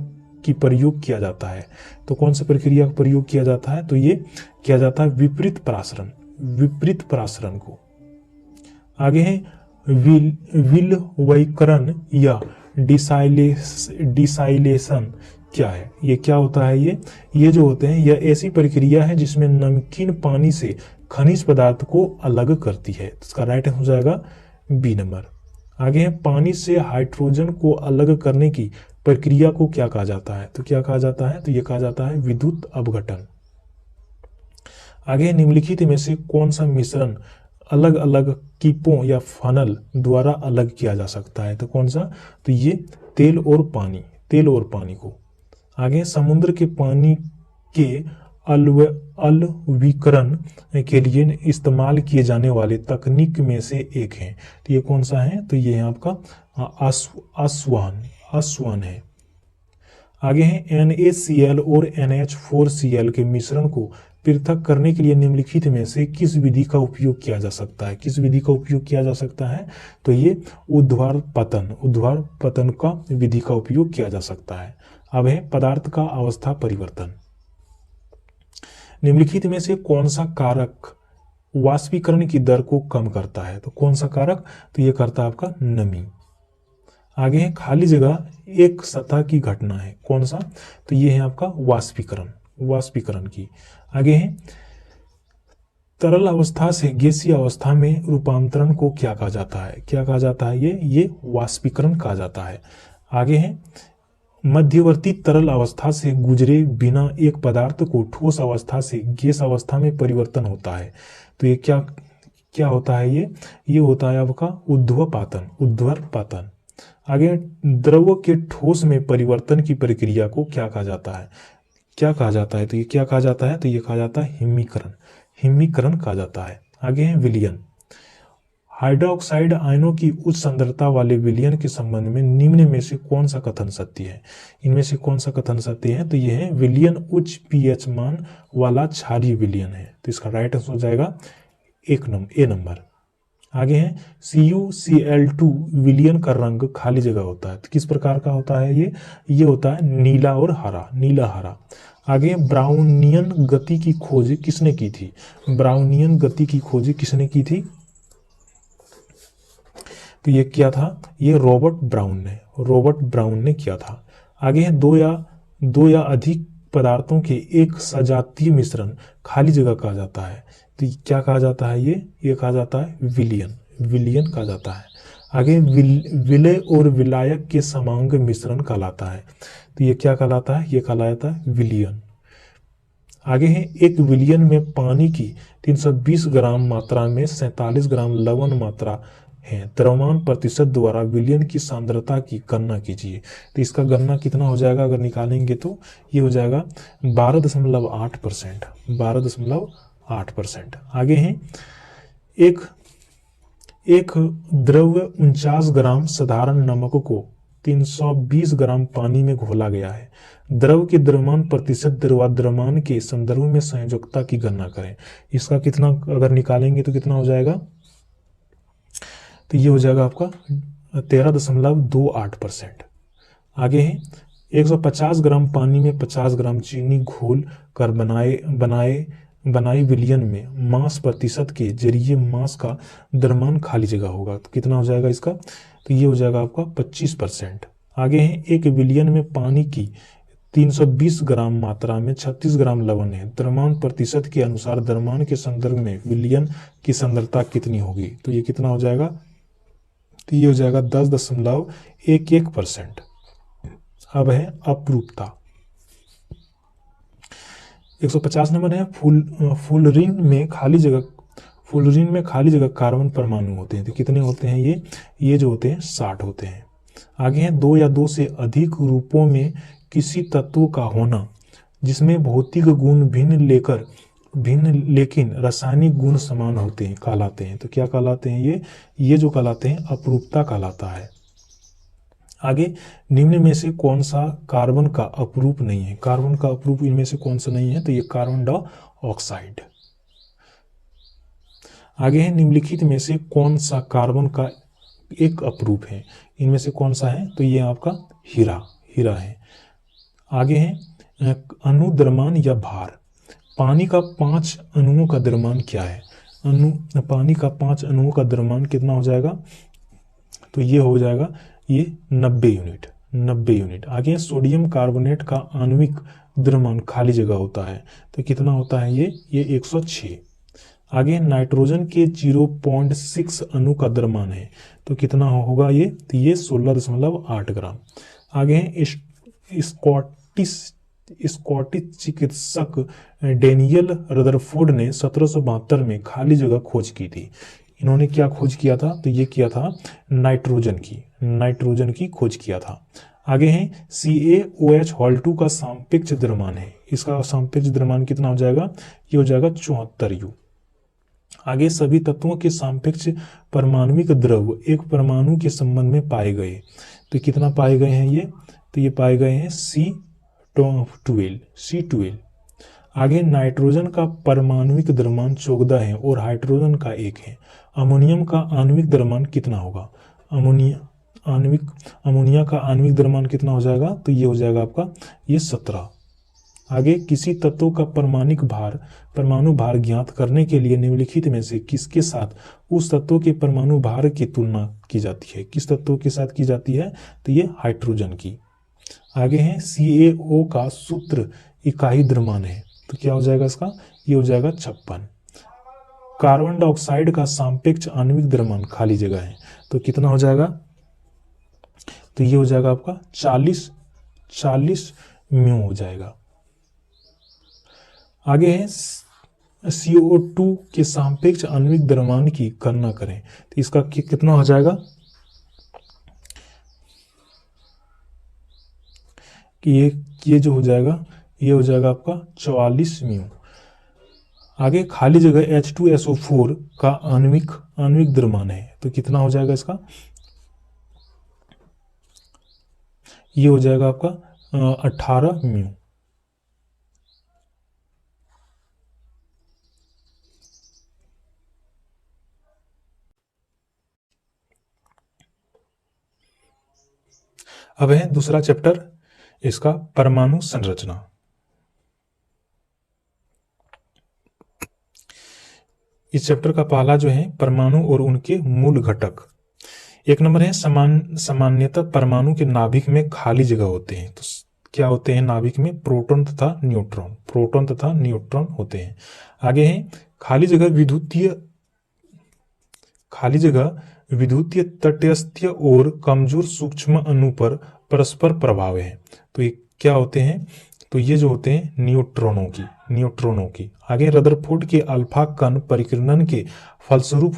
की प्रयोग किया जाता है? तो कौन सा प्रक्रिया का प्रयोग किया जाता है? तो ये किया जाता है विपरीत प्रासरण को। आगे है विलवैकरण या डिसाइलेशन क्या है? ये क्या होता है? ये जो होते हैं यह ऐसी प्रक्रिया है जिसमें नमकीन पानी से खनिज पदार्थ को अलग करती है। इसका राइट आंसर हो जाएगा बी नंबर। आगे है पानी से हाइड्रोजन को अलग करने की प्रक्रिया को क्या कहा जाता है? तो क्या कहा जाता है? तो ये कहा जाता है विद्युत अपघटन। आगे निम्नलिखित में से कौन सा मिश्रण अलग अलग कीपों या फनल द्वारा अलग किया जा सकता है? तो कौन सा? तो ये तेल और पानी को। आगे समुद्र के पानी के अलवीकरण के लिए इस्तेमाल किए जाने वाले तकनीक में से एक है। तो ये कौन सा है? तो ये है आपका आस्वान है। आगे है NaCl और NH4Cl के मिश्रण को पृथक करने के लिए निम्नलिखित में से किस विधि का उपयोग किया जा सकता है? किस विधि का उपयोग किया जा सकता है? तो ये ऊर्ध्वापतन का विधि का उपयोग किया जा सकता है। अब है पदार्थ का अवस्था परिवर्तन। निम्नलिखित में से कौन सा कारक वाष्पीकरण की दर को कम करता है? तो कौन सा कारक? तो ये करता है आपका नमी। आगे है खाली जगह एक सतह की घटना है। कौन सा? तो ये है आपका वाष्पीकरण की। आगे है तरल अवस्था से गैसीय अवस्था में रूपांतरण को क्या कहा जाता है? क्या कहा जाता है? ये वाष्पीकरण कहा जाता है। आगे है मध्यवर्ती तरल अवस्था से गुजरे बिना एक पदार्थ को ठोस अवस्था से गैस अवस्था में परिवर्तन होता है। तो ये क्या होता है? ये होता है आपका ऊर्ध्वपातन। आगे द्रव के ठोस में परिवर्तन की प्रक्रिया को क्या कहा जाता है? क्या कहा जाता है? तो ये क्या कहा जाता है? तो ये कहा जाता है हिमीकरण कहा जाता है। आगे है विलयन। हाइड्रोक्साइड आयनों की उच्च सांद्रता वाले विलयन के संबंध में निम्न में से कौन सा कथन सत्य है? इनमें से कौन सा कथन सत्य है? तो ये है विलयन उच्च pH मान वाला क्षारीय विलयन है। तो इसका राइट आंसर हो जाएगा ए नंबर। आगे है CuCl2 विलयन का रंग खाली जगह होता है। तो किस प्रकार का होता है? ये होता है नीला हरा। आगे ब्राउनियन गति की खोज किसने की थी? ब्राउनियन गति की खोज किसने की थी? तो ये क्या था? ये रॉबर्ट ब्राउन ने किया था। आगे है दो या अधिक पदार्थों के एक सजातीय मिश्रण खाली जगह कहा जाता है। तो क्या कहा जाता है? ये कहा जाता है विलयन कहा जाता है। आगे विलय और विलायक के समांग मिश्रण कहलाता है। तो ये क्या कहलाता है? ये कहलाता है विलयन। आगे है, एक विलयन में पानी की 320 ग्राम मात्रा में 47 ग्राम लवण मात्रा है। द्रव्यमान प्रतिशत द्वारा विलयन की सांद्रता की गणना कीजिए। तो इसका गणना कितना हो जाएगा अगर निकालेंगे तो ये हो जाएगा 12.8%। 12.8%। आगे है, एक द्रव्य 49 ग्राम साधारण नमक को 320 ग्राम पानी में घोला गया है। द्रव के द्रव्यमान प्रतिशत द्रव्यमान के संदर्भ में संयोजकता की गणना करें। इसका कितना अगर निकालेंगे तो कितना हो जाएगा? तो ये हो जाएगा आपका 13.28%। आगे है, 150 ग्राम पानी में 50 ग्राम चीनी घोल कर बनाई विलयन में मास प्रतिशत के जरिए मास का द्रव्यमान खाली जगह होगा। तो कितना हो जाएगा इसका? तो ये हो जाएगा आपका 25%। आगे है, एक विलयन में पानी की 320 ग्राम मात्रा में 36 ग्राम लवण है। द्रव्यमान प्रतिशत के अनुसार द्रव्यमान के संदर्भ में विलयन की सांद्रता कितनी होगी? तो ये कितना हो जाएगा? तो ये हो जाएगा 10.11%। अब है अपरूपता। 150 नंबर है, फुलरीन में खाली जगह कार्बन परमाणु होते हैं। तो कितने होते हैं ये जो होते हैं 60 होते हैं। आगे है, 2 या 2 से अधिक रूपों में किसी तत्व का होना जिसमें भौतिक गुण भिन्न लेकिन रासायनिक गुण समान होते हैं कहलाते हैं। तो क्या कहलाते हैं ये जो कहलाते हैं अपरूपता कहलाता है। आगे, निम्न में से कौन सा कार्बन का अपरूप नहीं है? कार्बन का अपरूप इनमें से कौन सा नहीं है? तो ये कार्बन डाइऑक्साइड। आगे है, निम्नलिखित में से कौन सा कार्बन का एक अपरूप है? इनमें से कौन सा है? तो ये आपका हीरा है। आगे है, अनुद्रव्यमान या भार। पानी का 5 अणुओं का द्रव्यमान क्या है? पानी का 5 अणुओं का द्रव्यमान कितना हो जाएगा? तो ये हो जाएगा 90 यूनिट। आगे, सोडियम कार्बोनेट का आणविक द्रव्यमान खाली जगह होता है। तो कितना होता है ये 106। आगे, नाइट्रोजन के 0.6 अणु का द्रव्यमान है। तो कितना होगा ये? तो ये 16.8 ग्राम। आगे है, स्कॉटिश चिकित्सक डेनियल रदरफोर्ड ने 1772 में खाली जगह खोज की थी। इन्होंने क्या खोज किया था? तो ये किया था नाइट्रोजन की खोज किया था। आगे है, CaOH Hall2 का सापेक्ष द्रव्यमान है। इसका सापेक्ष द्रव्यमान कितना हो जाएगा? ये हो जाएगा 74 U। आगे, सभी तत्वों के सापेक्ष परमाणुविक द्रव्य एक परमाणु के संबंध में पाए गए। तो कितना पाए गए हैं ये? तो ये पाए गए हैं C12। आगे, नाइट्रोजन का परमाणुविक द्रव्यमान 14 है और हाइड्रोजन का 1 है। अमोनियम का आणविक द्रव्यमान कितना होगा? अमोनिया का आणविक द्रव्यमान कितना हो जाएगा? तो ये हो जाएगा आपका ये 17। आगे, किसी तत्व का परमाणु भार ज्ञात करने के लिए निम्नलिखित में से किसके साथ उस तत्व के परमाणु भार की तुलना की जाती है? किस तत्व के साथ की जाती है? तो ये हाइड्रोजन की। आगे है, CaO का सूत्र इकाई द्रव्यमान है। तो क्या हो जाएगा इसका? ये हो जाएगा 56। कार्बन डाइऑक्साइड का सापेक्ष आणविक द्रव्यमान खाली जगह है। तो कितना हो जाएगा? तो ये हो जाएगा आपका 40 म्यू हो जाएगा। आगे है, CO2 के सापेक्ष आणविक द्रव्यमान की गणना करें। तो इसका कितना हो जाएगा? कि ये जो हो जाएगा ये हो जाएगा आपका 44 म्यू। आगे, खाली जगह H2SO4 का आणविक द्रव्यमान है। तो कितना हो जाएगा इसका? ये हो जाएगा आपका 18 म्यू। अब है दूसरा चैप्टर इसका, परमाणु संरचना। इस चैप्टर का पहला जो है परमाणु और उनके मूल घटक। 1 नंबर है, सामान्यतः परमाणु के नाभिक में खाली जगह होते हैं। तो क्या होते हैं नाभिक में? प्रोटॉन तथा न्यूट्रॉन होते हैं। आगे है, खाली जगह विद्युतीय तटस्थ और कमजोर सूक्ष्म अणु पर परस्पर प्रभाव है। तो ये क्या होते हैं? तो ये जो होते हैं न्यूट्रॉनों की। आगे रदरफोर्ड के अल्फा कण परिकिरण के फलस्वरूप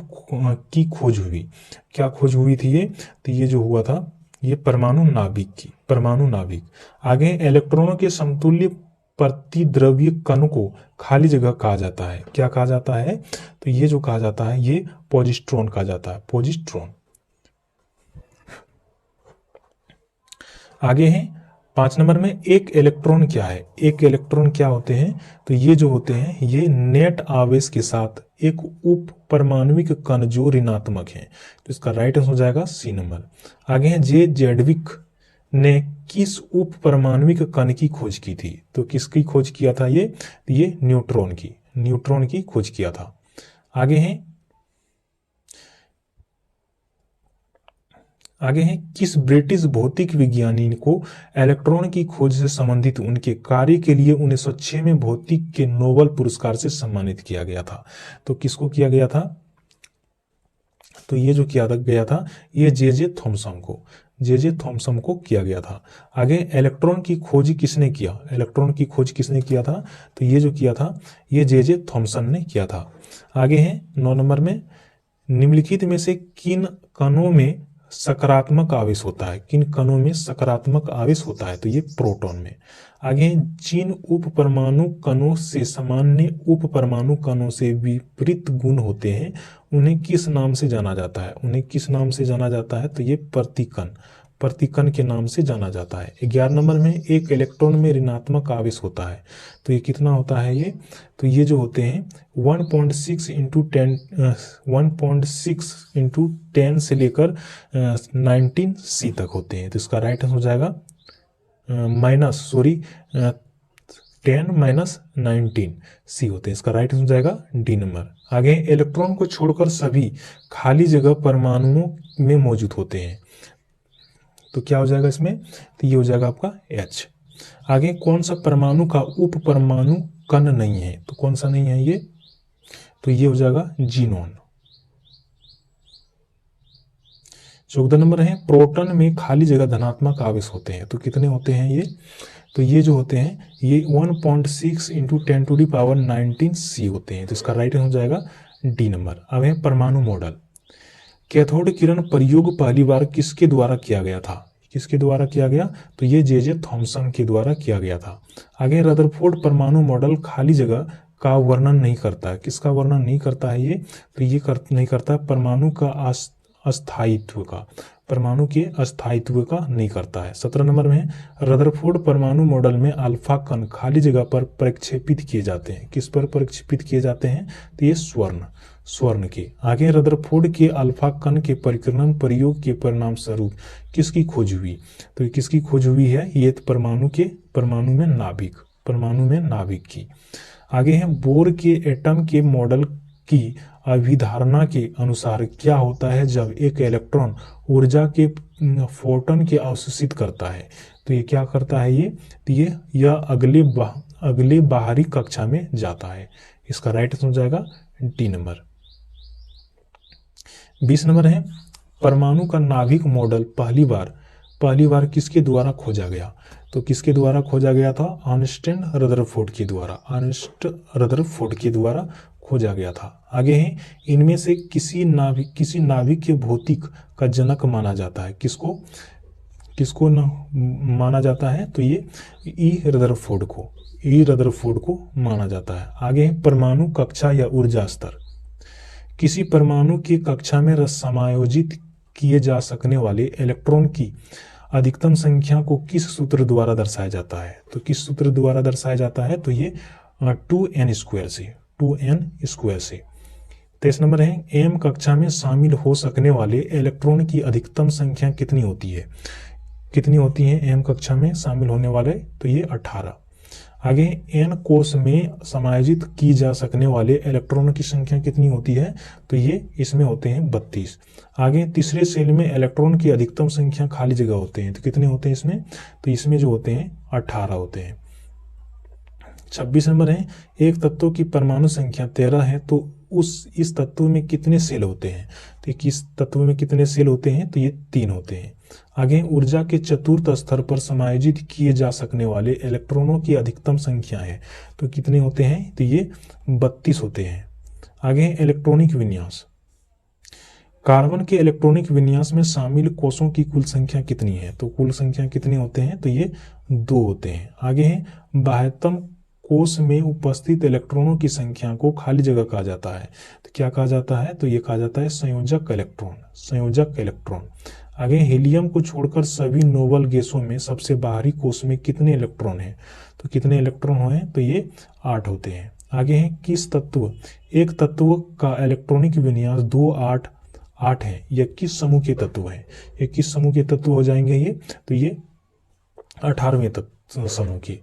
की खोज हुई। क्या खोज हुई थी ये? तो ये जो हुआ था ये परमाणु नाभिक। आगे इलेक्ट्रॉनों के समतुल्य प्रतिद्रव्य कण को खाली जगह कहा जाता है। क्या कहा जाता है? तो ये जो कहा जाता है ये पॉजिट्रॉन कहा जाता है, पॉजिट्रॉन। आगे है 5 नंबर में एक इलेक्ट्रॉन क्या है? एक इलेक्ट्रॉन क्या होते हैं? तो ये जो होते हैं ये नेट आवेश के साथ एक उप परमाणविक कण जो ऋणात्मक है। तो इसका राइट आंसर हो जाएगा सी नंबर। आगे है जे जेडविक ने किस उप परमाणविक कण की खोज की थी? तो किसकी खोज किया था ये? न्यूट्रॉन की खोज किया था। आगे हैं किस ब्रिटिश भौतिक विज्ञानी को इलेक्ट्रॉन की खोज से संबंधित उनके कार्य के लिए 1906 में भौतिक के नोबेल पुरस्कार से सम्मानित किया गया था? तो किसको किया गया था? तो ये जो किया गया था ये जे थॉमसन को किया गया था। आगे इलेक्ट्रॉन की खोज किसने किया था? तो ये जो किया था ये जे थॉमसन ने किया था। आगे है 9 नंबर में निम्नलिखित में से किन कणों में सकारात्मक आवेश होता है? तो ये प्रोटॉन में। आगे जिन उप परमाणु कणों से सामान्य उप परमाणु कणों से विपरीत गुण होते हैं उन्हें किस नाम से जाना जाता है? तो ये प्रतिकण के नाम से जाना जाता है। 11 नंबर में एक इलेक्ट्रॉन में ऋणात्मक आवेश होता है। तो ये कितना होता है ये? तो ये जो होते हैं 1.6 इंटू 10 से लेकर 19 सी तक होते हैं। तो इसका राइट आंसर हो जाएगा 10 माइनस 19 सी होते हैं। इसका राइट आंसर हो जाएगा डी नंबर। आगे इलेक्ट्रॉन को छोड़कर सभी खाली जगह परमाणुओं में मौजूद होते हैं। तो क्या हो जाएगा इसमें? तो ये हो जाएगा आपका H। आगे कौन सा परमाणु का उप परमाणु कण नहीं है? तो कौन सा नहीं है ये? तो ये हो जाएगा जीनॉन। 14 नंबर है प्रोटॉन में खाली जगह धनात्मक आवेश होते हैं। तो कितने होते हैं ये? तो ये जो होते हैं ये 1.6 इंटू 10⁻19 सी होते हैं। तो इसका राइट हो जाएगा डी नंबर। अब है परमाणु मॉडल। कैथोड किरण प्रयोग पहली बार किसके द्वारा किया गया था? तो ये जे थॉमसन के द्वारा किया गया था। आगे रदरफोर्ड परमाणु मॉडल खाली जगह का वर्णन नहीं करता है। किसका वर्णन नहीं करता है ये? तो ये नहीं करता परमाणु का परमाणु के अस्थायित्व का नहीं करता है। 17 नंबर में रदरफोर्ड परमाणु मॉडल में अल्फा कण खाली जगह पर प्रक्षेपित किए जाते हैं। किस पर प्रक्षेपित किए जाते हैं? तो ये स्वर्ण के। आगे रदरफोर्ड के अल्फा कण के परिकिरण प्रयोग के परिणाम स्वरूप किसकी खोज हुई? तो किसकी खोज हुई है? ये परमाणु में नाभिक की। आगे है बोर के एटम के मॉडल की अभिधारणा के अनुसार क्या होता है जब एक इलेक्ट्रॉन ऊर्जा के फोटॉन के अवशोषित करता है? तो ये क्या करता है ये? तो यह अगले बाहरी कक्षा में जाता है। इसका राइट आंसर हो जाएगा डी नंबर। 20 नंबर है परमाणु का नाभिक मॉडल पहली बार किसके द्वारा खोजा गया? तो किसके द्वारा खोजा गया था? अर्नेस्ट रदरफोर्ड के द्वारा खोजा गया था। आगे है इनमें से किसी नाभिक के भौतिक का जनक माना जाता है। किसको माना जाता है? तो ये ई रदरफोर्ड को माना जाता है। आगे परमाणु कक्षा या ऊर्जा स्तर। किसी परमाणु की कक्षा में समायोजित किए जा सकने वाले इलेक्ट्रॉन की अधिकतम संख्या को किस सूत्र द्वारा दर्शाया जाता है? तो किस सूत्र द्वारा दर्शाया जाता है? तो ये 2n स्क्वायर से। 23 नंबर है एम कक्षा में शामिल हो सकने वाले इलेक्ट्रॉन की अधिकतम संख्या कितनी होती है एम कक्षा में शामिल होने वाले? तो ये 18। आगे एन कोष में समायोजित की जा सकने वाले इलेक्ट्रॉनों की संख्या कितनी होती है? तो ये इसमें होते हैं 32। आगे तीसरे सेल में इलेक्ट्रॉन की अधिकतम संख्या खाली जगह होते हैं। तो कितने होते हैं इसमें? तो इसमें जो होते हैं 18 होते हैं। 26 नंबर है एक तत्व की परमाणु संख्या 13 है तो इस तत्व में कितने सेल होते हैं, तो किस तत्व में कितने सेल होते हैं, तो ये 3 होते हैं। आगे ऊर्जा के चतुर्थ स्तर पर समायोजित किए जा सकने वाले इलेक्ट्रॉनों की अधिकतम संख्या है, तो कितने होते हैं, तो ये 32 होते हैं। आगे इलेक्ट्रॉनिक विन्यास, कार्बन के इलेक्ट्रॉनिक विन्यास में शामिल कोषों की कुल संख्या कितनी है, तो कुल संख्या कितने होते हैं, तो ये 2 होते हैं। आगे है बाह्यतम कोष में उपस्थित इलेक्ट्रॉनों की संख्या को खाली जगह कहा जाता है, तो क्या कहा जाता है, तो ये कहा जाता है संयोजक इलेक्ट्रॉन, संयोजक इलेक्ट्रॉन। आगे हीलियम को छोड़कर सभी नोबल गैसों में सबसे बाहरी कोष में कितने इलेक्ट्रॉन हैं, तो कितने इलेक्ट्रॉन हैं, तो ये 8 होते हैं। आगे है किस तत्व, एक तत्व का इलेक्ट्रॉनिक विन्यास 2, 8, 8 है, यह किस समूह के तत्व है, ये किस समूह के तत्व हो जाएंगे ये, तो ये 18वें तत्व समूह के।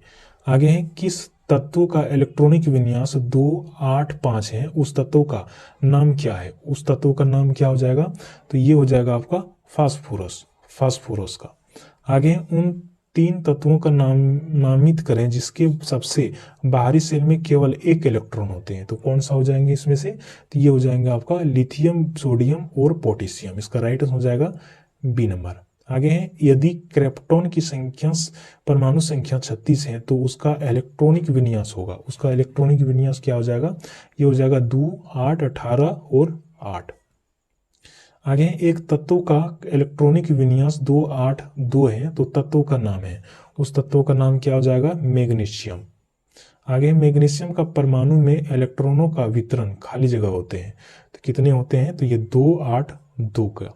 आगे है किस तत्व का इलेक्ट्रॉनिक विन्यास 2, 8, 5 है, उस तत्व का नाम क्या है, उस तत्व का नाम क्या हो जाएगा, तो ये हो जाएगा आपका फास्फोरस, फास्फोरस का। आगे उन 3 तत्वों का नामित करें जिसके सबसे बाहरी सेल में केवल 1 इलेक्ट्रॉन होते हैं, तो कौन सा हो जाएंगे इसमें से, तो ये हो जाएंगे आपका लिथियम, सोडियम और पोटेशियम। इसका राइट आंसर हो जाएगा बी नंबर। आगे है यदि क्रिप्टॉन की संख्या परमाणु संख्या 36 है तो उसका इलेक्ट्रॉनिक विन्यास होगा, उसका इलेक्ट्रॉनिक विन्यास क्या हो जाएगा, ये हो जाएगा 2, 8, 18 और 8। आगे एक तत्व का इलेक्ट्रॉनिक विन्यास 2, 8, 2 है, तो तत्व का नाम है, उस तत्व का नाम क्या हो जाएगा, मैग्नीशियम। आगे मैग्नीशियम का परमाणु में इलेक्ट्रॉनों का वितरण खाली जगह होते हैं, तो कितने होते हैं, तो ये 2, 8, 2 का।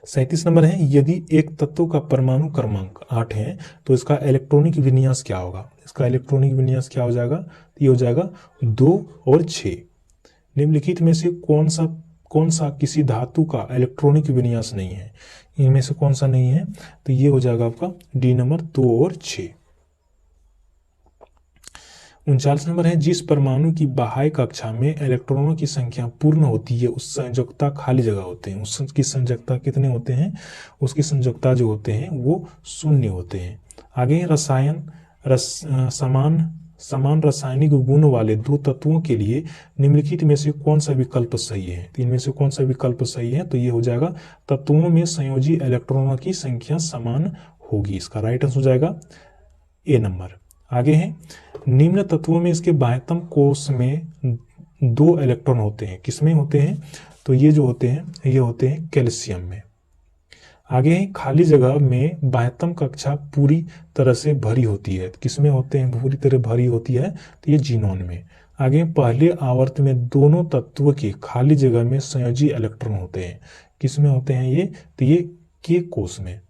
37 नंबर है यदि एक तत्व का परमाणु क्रमांक 8 है तो इसका इलेक्ट्रॉनिक विन्यास क्या होगा, इसका इलेक्ट्रॉनिक विन्यास क्या हो जाएगा, तो ये हो जाएगा 2 और 6। निम्नलिखित में से कौन सा किसी धातु का इलेक्ट्रॉनिक विन्यास नहीं है, इनमें से कौन सा नहीं है, तो ये हो जाएगा आपका डी नंबर 2 और 6। 39 नंबर है जिस परमाणु की बाह्य कक्षा में इलेक्ट्रॉनों की संख्या पूर्ण होती है उस संयोजकता खाली जगह होते हैं, उसकी संयोजकता कितने होते हैं, उसकी संयोजकता जो होते हैं वो 0 होते हैं। आगे समान रासायनिक गुण वाले 2 तत्वों के लिए निम्नलिखित में से कौन सा विकल्प सही है, तो इनमें से कौन सा विकल्प सही है, तो ये हो जाएगा तत्वों में संयोजी इलेक्ट्रॉनों की संख्या समान होगी, इसका राइट आंसर हो जाएगा ए नंबर। आगे है निम्न तत्वों में इसके बाह्यतम कोष में 2 इलेक्ट्रॉन होते हैं, किसमें होते हैं, तो ये जो होते हैं ये होते हैं कैल्शियम में। आगे खाली जगह में बाह्यतम कक्षा पूरी तरह से भरी होती है, किसमें होते हैं, पूरी तरह भरी होती है, तो ये जीनोन में। आगे पहले आवर्त में दोनों तत्व के खाली जगह में संयोजी इलेक्ट्रॉन होते हैं, किसमें होते हैं ये, तो ये के कोष में।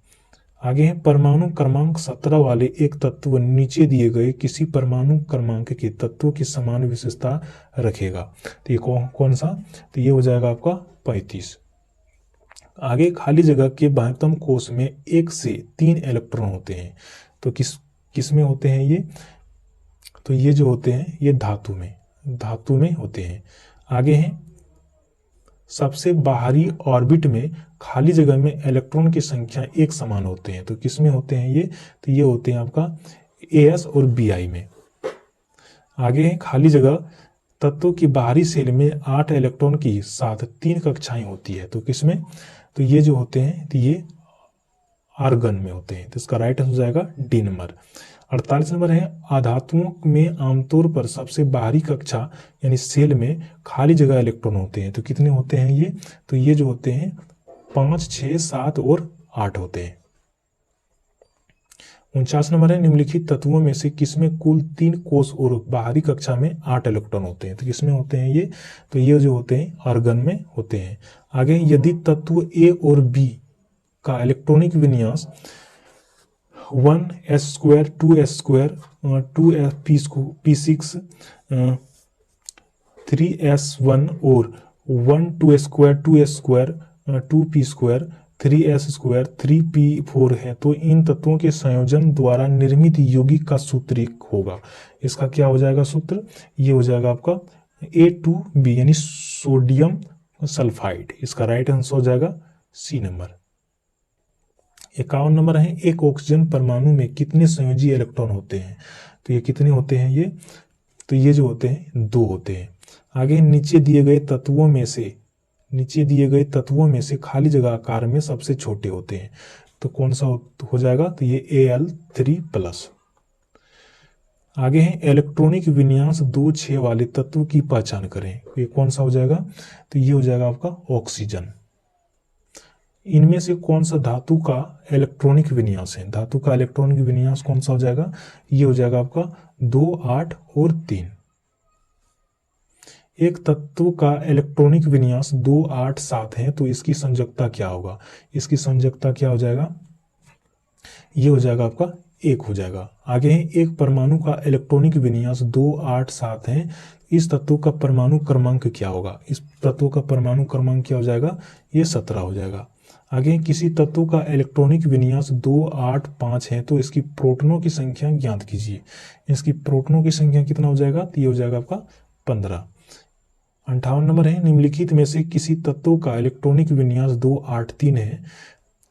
आगे है परमाणु क्रमांक 17 वाले एक तत्व नीचे दिए गए किसी परमाणु क्रमांक के तत्व की समान विशेषता रखेगा, तो ये कौन सा, तो ये हो जाएगा आपका 35। आगे खाली जगह के बाह्यतम कोष में 1 से 3 इलेक्ट्रॉन होते हैं, तो किस में होते हैं ये, तो ये जो होते हैं ये धातु में होते हैं। आगे है सबसे बाहरी ऑर्बिट में खाली जगह में इलेक्ट्रॉन की संख्या एक समान होते हैं, तो किसमें होते हैं ये, तो ये होते हैं आपका एस और बीआई में। आगे है खाली जगह तत्व की बाहरी सेल में 8 इलेक्ट्रॉन की साथ 3 कक्षाएं होती है, तो किसमें, तो ये जो होते हैं तो ये आर्गन में होते हैं, तो इसका राइट आंसर हो जाएगा डी नंबर। 48 नंबर है अधातुओं में आमतौर पर सबसे बाहरी कक्षा यानी सेल में खाली जगह इलेक्ट्रॉन होते हैं, तो कितने होते हैं ये, तो ये जो होते हैं 5, 6, 7 और 8 होते हैं। 49 नंबर है निम्नलिखित तत्वों में से किसमें कुल 3 कोष और बाहरी कक्षा में 8 इलेक्ट्रॉन होते हैं, तो किसमें होते हैं ये, तो ये जो होते हैं आर्गन में होते हैं। आगे यदि तत्व ए और बी का इलेक्ट्रॉनिक विन्यास 1s², 2s², 2p6, 3s1 और 1, 2s², 2s², 2p², 3s², 3p4 है, तो इन तत्वों के संयोजन द्वारा निर्मित यौगिक का सूत्र होगा, इसका क्या हो जाएगा सूत्र, ये हो जाएगा आपका A2B यानी सोडियम सल्फाइड, इसका राइट आंसर हो जाएगा सी नंबर। 51 नंबर है एक ऑक्सीजन परमाणु में कितने संयोजी इलेक्ट्रॉन होते हैं, तो ये कितने होते हैं ये, तो ये जो होते हैं 2 होते हैं। आगे नीचे दिए गए तत्वों में से खाली जगह आकार में सबसे छोटे होते हैं, तो कौन सा हो जाएगा, तो ये Al3+। आगे है इलेक्ट्रॉनिक विन्यास 2-6 वाले तत्व की पहचान करें, ये कौन सा हो जाएगा, तो ये हो जाएगा आपका ऑक्सीजन। इनमें से कौन सा धातु का इलेक्ट्रॉनिक विन्यास है, धातु का इलेक्ट्रॉनिक विन्यास कौन सा हो जाएगा, ये हो जाएगा आपका 2, 8 और 3। एक तत्व का इलेक्ट्रॉनिक विन्यास 2, 8, 7 है, तो इसकी संयोजकता क्या होगा, इसकी संयोजकता क्या हो जाएगा, ये हो जाएगा आपका 1 हो जाएगा। आगे है एक परमाणु का इलेक्ट्रॉनिक विन्यास 2, 8, 7 है, इस तत्व का परमाणु क्रमांक क्या होगा, इस तत्व का परमाणु क्रमांक क्या हो जाएगा, ये 17 हो जाएगा। आगे किसी तत्व का इलेक्ट्रॉनिक विन्यास 2, 8, 5 है, तो इसकी प्रोटॉनों की संख्या ज्ञात कीजिए, इसकी प्रोटॉनों की संख्या कितना हो जाएगा, तो ये हो जाएगा आपका 15। 58 नंबर है निम्नलिखित में से किसी तत्व का इलेक्ट्रॉनिक विन्यास 2, 8, 3 है,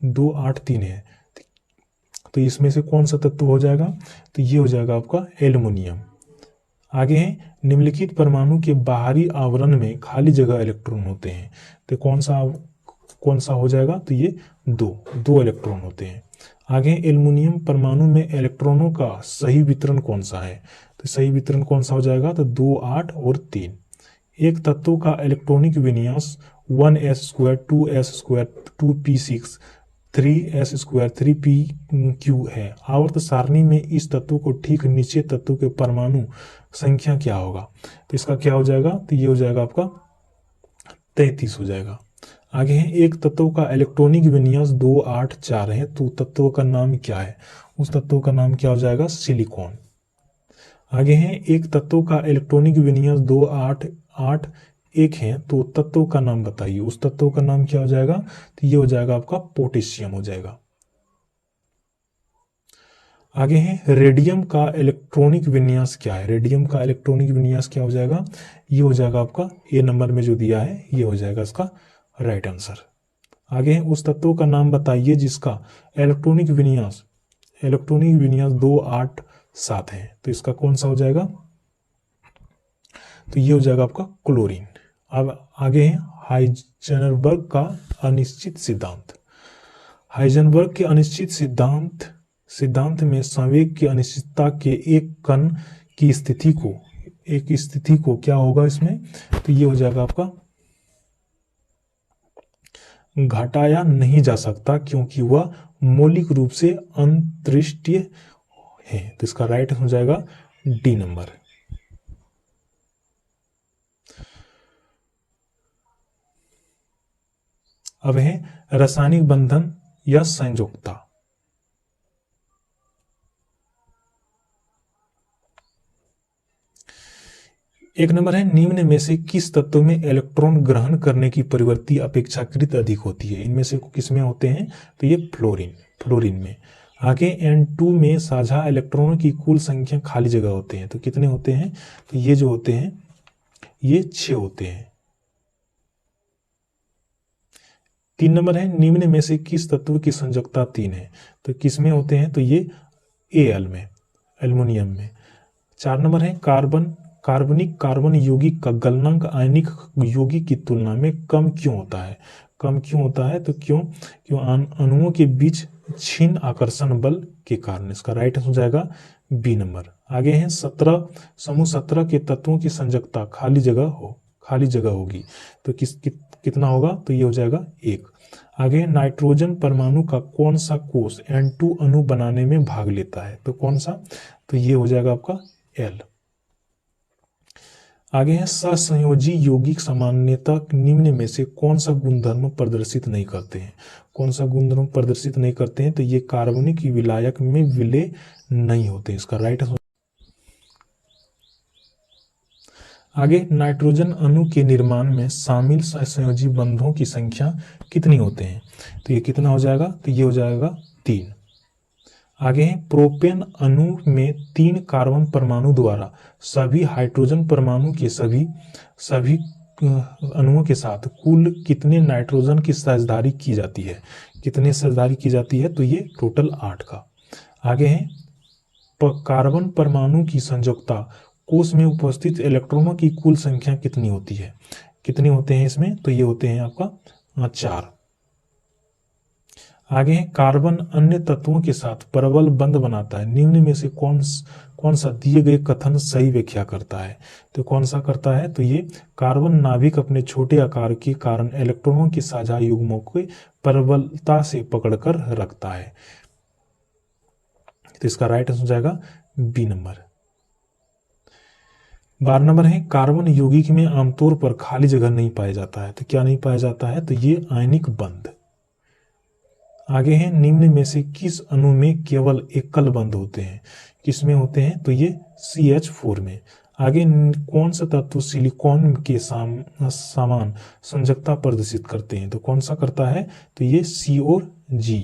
2, 8, 3 है, तो इसमें से कौन सा तत्व हो जाएगा, तो ये हो जाएगा आपका एल्युमिनियम। आगे है निम्नलिखित परमाणु के बाहरी आवरण में खाली जगह इलेक्ट्रॉन होते हैं, तो कौन सा हो जाएगा, तो ये 2 इलेक्ट्रॉन होते हैं। आगे एल्युमिनियम परमाणु में इलेक्ट्रॉनों का सही वितरण कौन सा है, तो सही वितरण कौन सा हो जाएगा, तो 2, 8 और 3। एक तत्व का इलेक्ट्रॉनिक विन्यास 1s², 2s², 2p6, 3s², 3p⁴ है। आवर्त सारणी में इस तत्व को ठीक नीचे तत्व के परमाणु संख्या क्या होगा, तो इसका क्या हो जाएगा, तो ये हो जाएगा आपका 33 हो जाएगा। आगे है एक तत्व का इलेक्ट्रॉनिक विन्यास 2, 8, 4 है, तो तत्व का नाम क्या है, उस तत्व का नाम क्या हो जाएगा, सिलिकॉन। आगे है एक तत्व का इलेक्ट्रॉनिक विन्यास 2, 8, 8, 1 है, तो तत्व का नाम बताइए, उस तत्व का नाम क्या हो जाएगा, तो ये हो जाएगा आपका पोटेशियम हो जाएगा। आगे है रेडियम का इलेक्ट्रॉनिक विन्यास क्या है, रेडियम का इलेक्ट्रॉनिक विन्यास क्या हो जाएगा, ये हो जाएगा आपका ए नंबर में जो दिया है, ये हो जाएगा इसका राइट आंसर। आगे है उस तत्व का नाम बताइए जिसका इलेक्ट्रॉनिक विन्यास 2, 8, 7 है, तो इसका कौन सा हो जाएगा, तो ये हो जाएगा आपका क्लोरीन। अब आगे है हाइजेनबर्ग का अनिश्चित सिद्धांत। हाइजेनबर्ग के अनिश्चित सिद्धांत में संवेग की अनिश्चितता के एक कण की स्थिति को क्या होगा इसमें, तो ये हो जाएगा आपका घटाया नहीं जा सकता क्योंकि वह मौलिक रूप से अंतरिष्टीय है, तो इसका राइट हो जाएगा डी नंबर। अब है रासायनिक बंधन या संयोजकता। एक नंबर है निम्न में से किस तत्व में इलेक्ट्रॉन ग्रहण करने की प्रवृत्ति अपेक्षाकृत अधिक होती है, इनमें से किसमें होते हैं, तो ये फ्लोरीन में। आगे N2 में साझा इलेक्ट्रॉनों की कुल संख्या खाली जगह होते हैं, तो कितने होते हैं, तो ये जो होते हैं ये 6 होते हैं। 3 नंबर है निम्न में से किस तत्व की संयोजकता 3 है, तो किसमें होते हैं, तो ये Al में, एल्युमिनियम में। 4 नंबर है कार्बनिक कार्बन यौगिक का गलनांक आयनिक यौगिक की तुलना में कम क्यों होता है, तो क्यों अणुओं के बीच क्षीण आकर्षण बल के कारण, इसका राइट हो जाएगा बी नंबर। आगे है समूह 17 के तत्वों की संयोजकता खाली जगह होगी, तो कितना होगा, तो ये हो जाएगा 1। आगे नाइट्रोजन परमाणु का कौन सा कोष N2 अणु बनाने में भाग लेता है, तो कौन सा, तो ये हो जाएगा आपका L। आगे है सहसंयोजी यौगिक सामान्यतः निम्न में से कौन सा गुणधर्म प्रदर्शित नहीं करते हैं, तो ये कार्बनिक विलायक में विलय नहीं होते, इसका राइट। आगे नाइट्रोजन अणु के निर्माण में शामिल सहसंयोजी बंधों की संख्या कितनी होते हैं, तो ये कितना हो जाएगा, तो ये हो जाएगा 3। आगे है प्रोपेन अणु में 3 कार्बन परमाणु द्वारा सभी हाइड्रोजन परमाणु के सभी अणुओं के साथ कुल कितने नाइट्रोजन की साझेदारी की जाती है, तो ये टोटल 8 का। आगे है कार्बन परमाणु की संयोजकता कोष में उपस्थित इलेक्ट्रॉनों की कुल संख्या कितनी होती है? कितने होते हैं इसमें? तो ये होते हैं आपका 4। आगे है कार्बन अन्य तत्वों के साथ प्रबल बंध बनाता है, निम्न में से कौन सा दिए गए कथन सही व्याख्या करता है? तो कौन सा करता है? तो ये कार्बन नाभिक अपने छोटे आकार के कारण इलेक्ट्रॉनों के साझा युग्मों को प्रबलता से पकड़कर रखता है। तो इसका राइट आंसर हो जाएगा बी नंबर। 12 नंबर है कार्बन यौगिक में आमतौर पर खाली जगह नहीं पाया जाता है। तो क्या नहीं पाया जाता है? तो ये आयनिक बंध। आगे है निम्न में से किस अणु में केवल एकल बंध होते हैं? किसमें होते हैं? तो ये CH4 में। आगे कौन सा तत्व सिलिकॉन के समान संयोजकता प्रदर्शित करते हैं? तो कौन सा करता है? तो ये C और G।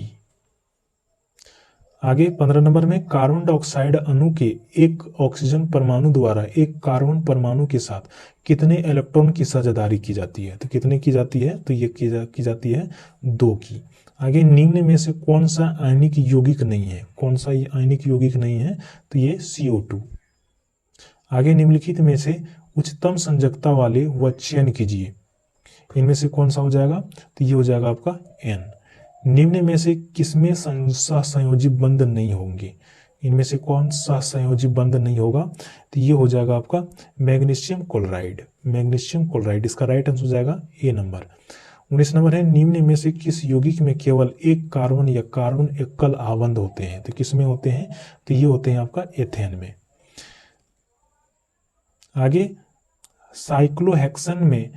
आगे 15 नंबर में कार्बन डाइऑक्साइड अणु के एक ऑक्सीजन परमाणु द्वारा एक कार्बन परमाणु के साथ कितने इलेक्ट्रॉन की साझेदारी की जाती है? तो कितने की जाती है? तो ये की जाती है 2 की। आगे निम्न में से कौन सा आयनिक यौगिक नहीं है? कौन सा ये आयनिक यौगिक नहीं है? तो ये CO2। आगे निम्नलिखित में से उच्चतम संयोजकता वाले व चयन कीजिए, इनमें से कौन सा हो जाएगा? तो ये हो जाएगा आपका N। निम्न में से किसमें सहसंयोजी बंध नहीं होंगे? इनमें से कौन सा सहसंयोजी बंध नहीं होगा? तो ये हो जाएगा आपका मैग्नीशियम क्लोराइड। मैग्नीशियम क्लोराइड इसका राइट आंसर हो जाएगा ए नंबर। 19 नंबर है निम्न में से किस यौगिक में केवल एक कार्बन या कार्बन एकल आबंध होते हैं? तो किसमें होते हैं? तो ये होते हैं आपका एथेन में। आगे साइक्लोहेक्सन में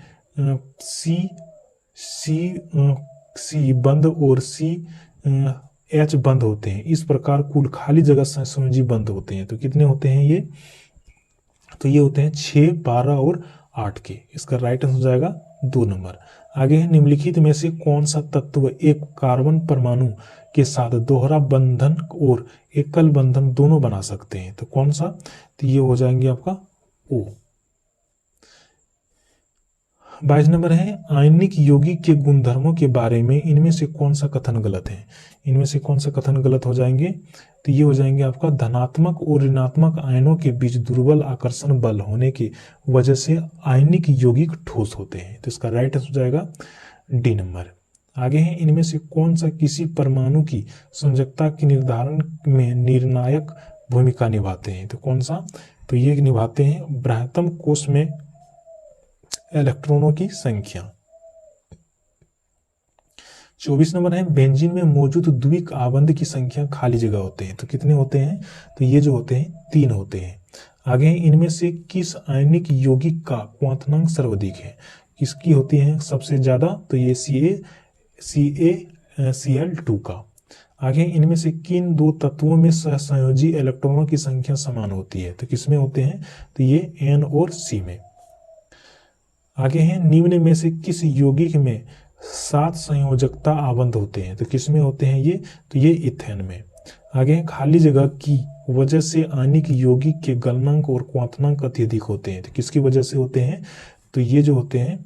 सी बंध और CH बंध होते हैं। इस प्रकार कुल खाली जगह सहसंयोजी बंध होते हैं। तो कितने होते हैं ये? तो ये होते हैं 6, 12 और 8 के। इसका राइट आंसर हो जाएगा 2 नंबर। आगे है निम्नलिखित में से कौन सा तत्व एक कार्बन परमाणु के साथ दोहरा बंधन और एकल बंधन दोनों बना सकते हैं? तो कौन सा? तो ये हो जाएंगे आपका O। 22 नंबर है आयनिक यौगिक के गुणधर्मों के बारे में इनमें से कौन सा कथन गलत है? इनमें से कौन सा कथन गलत हो जाएंगे? तो ये हो जाएंगे आपका धनात्मक और ऋणात्मक आयनों के बीच दुर्बल आकर्षण बल होने की वजह से आयनिक यौगिक ठोस होते हैं। तो इसका राइट आंसर हो जाएगा डी नंबर। आगे है इनमें से कौन सा किसी परमाणु की संयोजकता के निर्धारण में निर्णायक भूमिका निभाते हैं? तो कौन सा? तो ये निभाते हैं बृहत्तम कोश में इलेक्ट्रॉनों की संख्या। 24 नंबर है बेंजीन में मौजूद द्विक आबंध की संख्या खाली जगह होते हैं। तो कितने होते हैं? तो ये जो होते हैं 3 होते हैं। आगे इनमें से किस आयनिक यौगिक का क्वांटनांक सर्वाधिक है? किसकी होती है सबसे ज्यादा? तो ये CaCl2 का। आगे इनमें से किन 2 तत्वों में सहसंयोजी इलेक्ट्रॉनों की संख्या समान होती है? तो किसमें होते हैं? तो ये N और C में। आगे है निम्न में से किस यौगिक में 7 संयोजकता आबंध होते हैं? तो किसमें होते हैं ये? तो ये इथेन में। आगे खाली जगह की वजह से आयनिक यौगिक के गलनांक और क्वांटनांक अत्यधिक होते हैं। तो किसकी वजह से होते हैं? तो ये जो होते हैं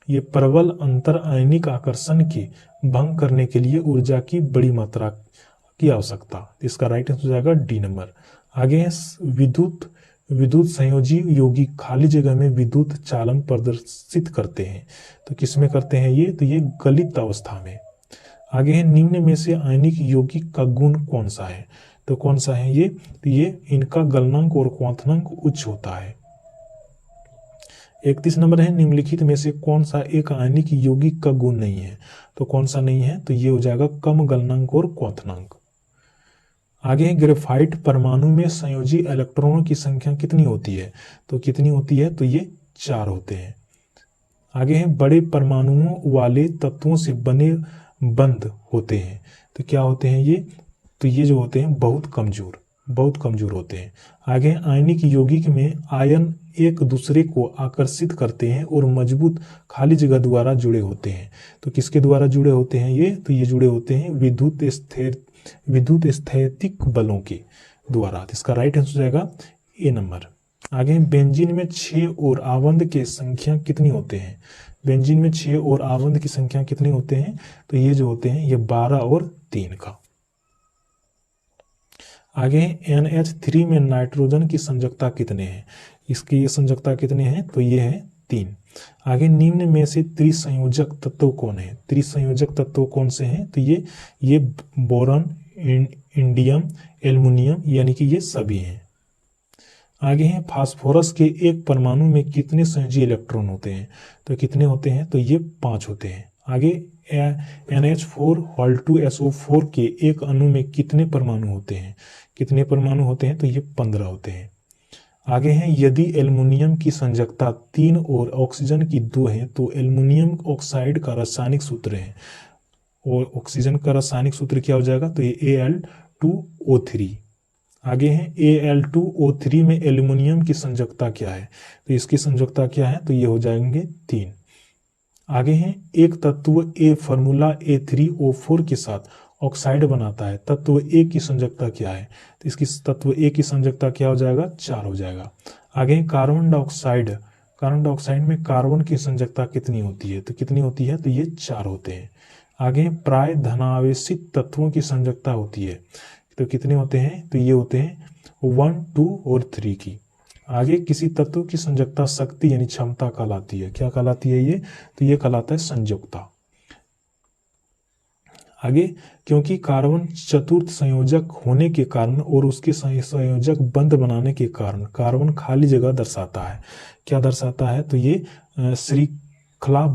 ये प्रबल अंतर आयनिक आकर्षण के भंग करने के लिए ऊर्जा की बड़ी मात्रा की आवश्यकता। इसका राइट आंसर हो जाएगा डी नंबर। आगे है विद्युत संयोजी यौगिक खाली जगह में विद्युत चालन प्रदर्शित करते हैं। तो किसमें करते हैं ये? तो ये गलित अवस्था में। आगे है निम्न में से आयनिक यौगिक का गुण कौन सा है? तो कौन सा है ये? तो ये इनका गलनांक और क्वांटनांक उच्च होता है। 31 नंबर है निम्नलिखित में से कौन सा एक आयनिक यौगिक का गुण नहीं है? तो कौन सा नहीं है? तो ये हो जाएगा कम गलनांक और क्वांटनांक। आगे ग्रेफाइट परमाणु में संयोजी इलेक्ट्रॉनों की संख्या कितनी होती है? तो कितनी होती है? तो ये 4 होते हैं। आगे है बड़े परमाणुओं वाले तत्वों से बने बंध होते हैं। तो क्या होते हैं ये? तो ये जो होते हैं बहुत कमजोर होते हैं। आगे आयनिक यौगिक में आयन एक दूसरे को आकर्षित करते हैं और मजबूत खाली जगह द्वारा जुड़े होते हैं। तो किसके द्वारा जुड़े होते हैं ये? तो ये जुड़े होते हैं विद्युत स्थैतिक बलों के द्वारा। इसका राइट आंसर हो जाएगा ए नंबर। आगे बेंजीन में 6 और आबंध की संख्या कितनी होते हैं? बेंजीन में 6 और आबंध की संख्या कितने होते हैं? तो ये जो होते हैं ये 12 और 3 का। आगे NH3 में नाइट्रोजन की संयोजकता कितने हैं, इसकी ये संयोजकता कितने हैं, तो ये है 3। आगे निम्न में से त्रिसंयोजक तत्व कौन है, त्रिसंयोजक तत्व कौन से हैं, तो ये बोरॉन, इंडियम, एल्युमिनियम, यानी कि ये सभी हैं। आगे हैं फास्फोरस के एक परमाणु में कितने संयोजी इलेक्ट्रॉन होते हैं, तो कितने होते हैं, तो ये 5 होते हैं। आगे NH4 के एक अणु में कितने परमाणु होते हैं, कितने परमाणु होते हैं, तो ये 15 होते हैं। आगे हैं यदि एल्युमिनियम की संयोजकता 3 और ऑक्सीजन की 2 है तो एल्युमिनियम ऑक्साइड का रासायनिक सूत्र है, और ऑक्सीजन का रासायनिक सूत्र क्या हो जाएगा, तो ये Al2O3। आगे है Al2O3 में एल्युमिनियम की संयोजकता क्या है, तो इसकी संयोजकता क्या है, तो ये हो जाएंगे 3। आगे है एक तत्व A फार्मूला A3O4 के साथ ऑक्साइड बनाता है, तत्व A की संयोजकता क्या है, तो इसकी तत्व A की संयोजकता क्या हो जाएगा, 4 हो जाएगा। आगे कार्बन डाइऑक्साइड, कार्बन डाइऑक्साइड में कार्बन की संयोजकता कितनी होती है, तो कितनी होती है, तो ये 4 होते हैं। आगे प्राय धनावेशित तत्वों की संयोजकता होती है, तो कितने होते हैं, तो ये होते हैं 1, 2 और 3 की। आगे किसी तत्व की संयोजकता शक्ति यानी क्षमता कहलाती है, क्या कहलाती है ये, तो ये कहलाता है संयोजकता। आगे क्योंकि कार्बन चतुर्थ संयोजक होने के कारण और उसके संयोजक बंध बनाने के कारण कार्बन खाली जगह दर्शाता है, क्या दर्शाता है, तो ये श्रृंखला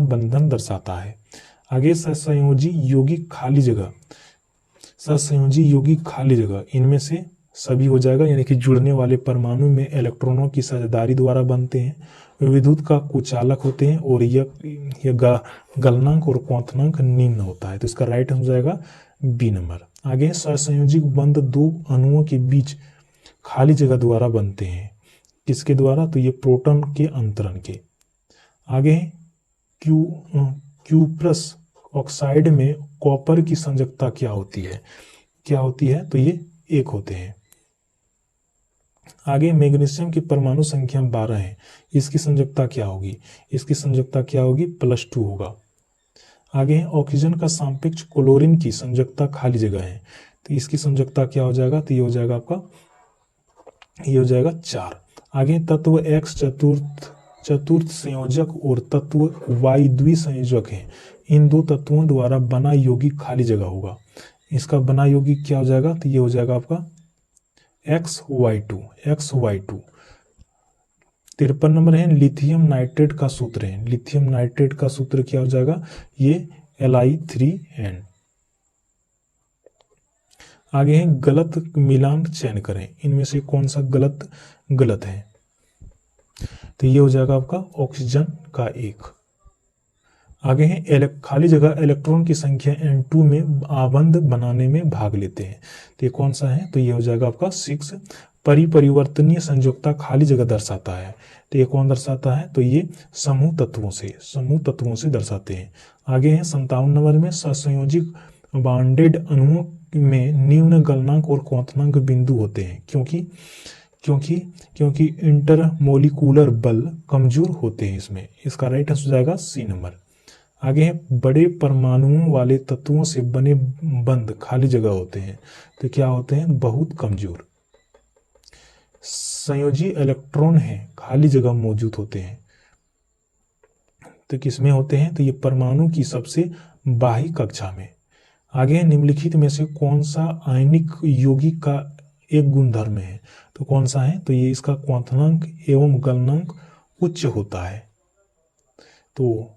बंधन दर्शाता है। आगे ससंयोजी यौगिक खाली जगह, ससंयोजी यौगिक खाली जगह इनमें से सभी हो जाएगा, यानी कि जुड़ने वाले परमाणु में इलेक्ट्रॉनों की साझेदारी द्वारा बनते हैं, विद्युत का कुचालक होते हैं, और यह गलनांक और क्वांटनांक निम्न होता है, तो इसका राइट हो जाएगा बी नंबर। आगे सहसंयोजी बंध 2 अणुओं के बीच खाली जगह द्वारा बनते हैं, किसके द्वारा, तो ये प्रोटॉन के अंतरण के। आगे क्यूप्रस ऑक्साइड में कॉपर की संयोजकता क्या होती है, क्या होती है, तो ये 1 होते हैं। आगे मैग्नीशियम की परमाणु संख्या 12 है, इसकी संयोजकता क्या होगी, इसकी संयोजकता क्या होगी, +2 होगा। आगे ऑक्सीजन का सापेक्ष क्लोरीन की संयोजकता खाली जगह है, तो इसकी संयोजकता क्या हो जाएगा, तो ये हो जाएगा आपका, ये हो जाएगा 4। आगे तत्व X चतुर्थ संयोजक और तत्व Y द्विसंयोजक है, इन 2 तत्वों द्वारा बना यौगिक खाली जगह होगा, इसका बना यौगिक क्या हो जाएगा, तो ये हो जाएगा आपका XY2। 53 नंबर है लिथियम नाइट्रेट का सूत्र है, लिथियम नाइट्रेट का सूत्र क्या हो जाएगा, ये Li3N। आगे है गलत मिलान चयन करें, इनमें से कौन सा गलत है, तो ये हो जाएगा आपका ऑक्सीजन का 1। आगे है खाली जगह इलेक्ट्रॉन की संख्या N2 में आबंध बनाने में भाग लेते हैं, तो ये कौन सा है, तो ये हो जाएगा आपका 6। परिवर्तनीय संयोजकता खाली जगह दर्शाता है, तो ये कौन दर्शाता है, तो ये समूह तत्वों से दर्शाते हैं। आगे है 57 नंबर में सहसंयोजी बॉन्डेड अणुओं में निम्न गलनांक और क्वांटनांक बिंदु होते हैं, क्योंकि इंटरमोलिकुलर बल कमजोर होते हैं इसमें, इसका राइट आंसर हो जाएगा सी नंबर। आगे है बड़े परमाणुओं वाले तत्वों से बने बंध खाली जगह होते हैं, तो क्या होते हैं, बहुत कमजोर। संयोजी इलेक्ट्रॉन है खाली जगह मौजूद होते हैं, तो किसमें होते हैं, तो ये परमाणु की सबसे बाह्य कक्षा में। आगे निम्नलिखित में से कौन सा आयनिक यौगिक का एक गुणधर्म है, तो कौन सा है, तो ये इसका क्वांटनांक एवं गलनांक उच्च होता है, तो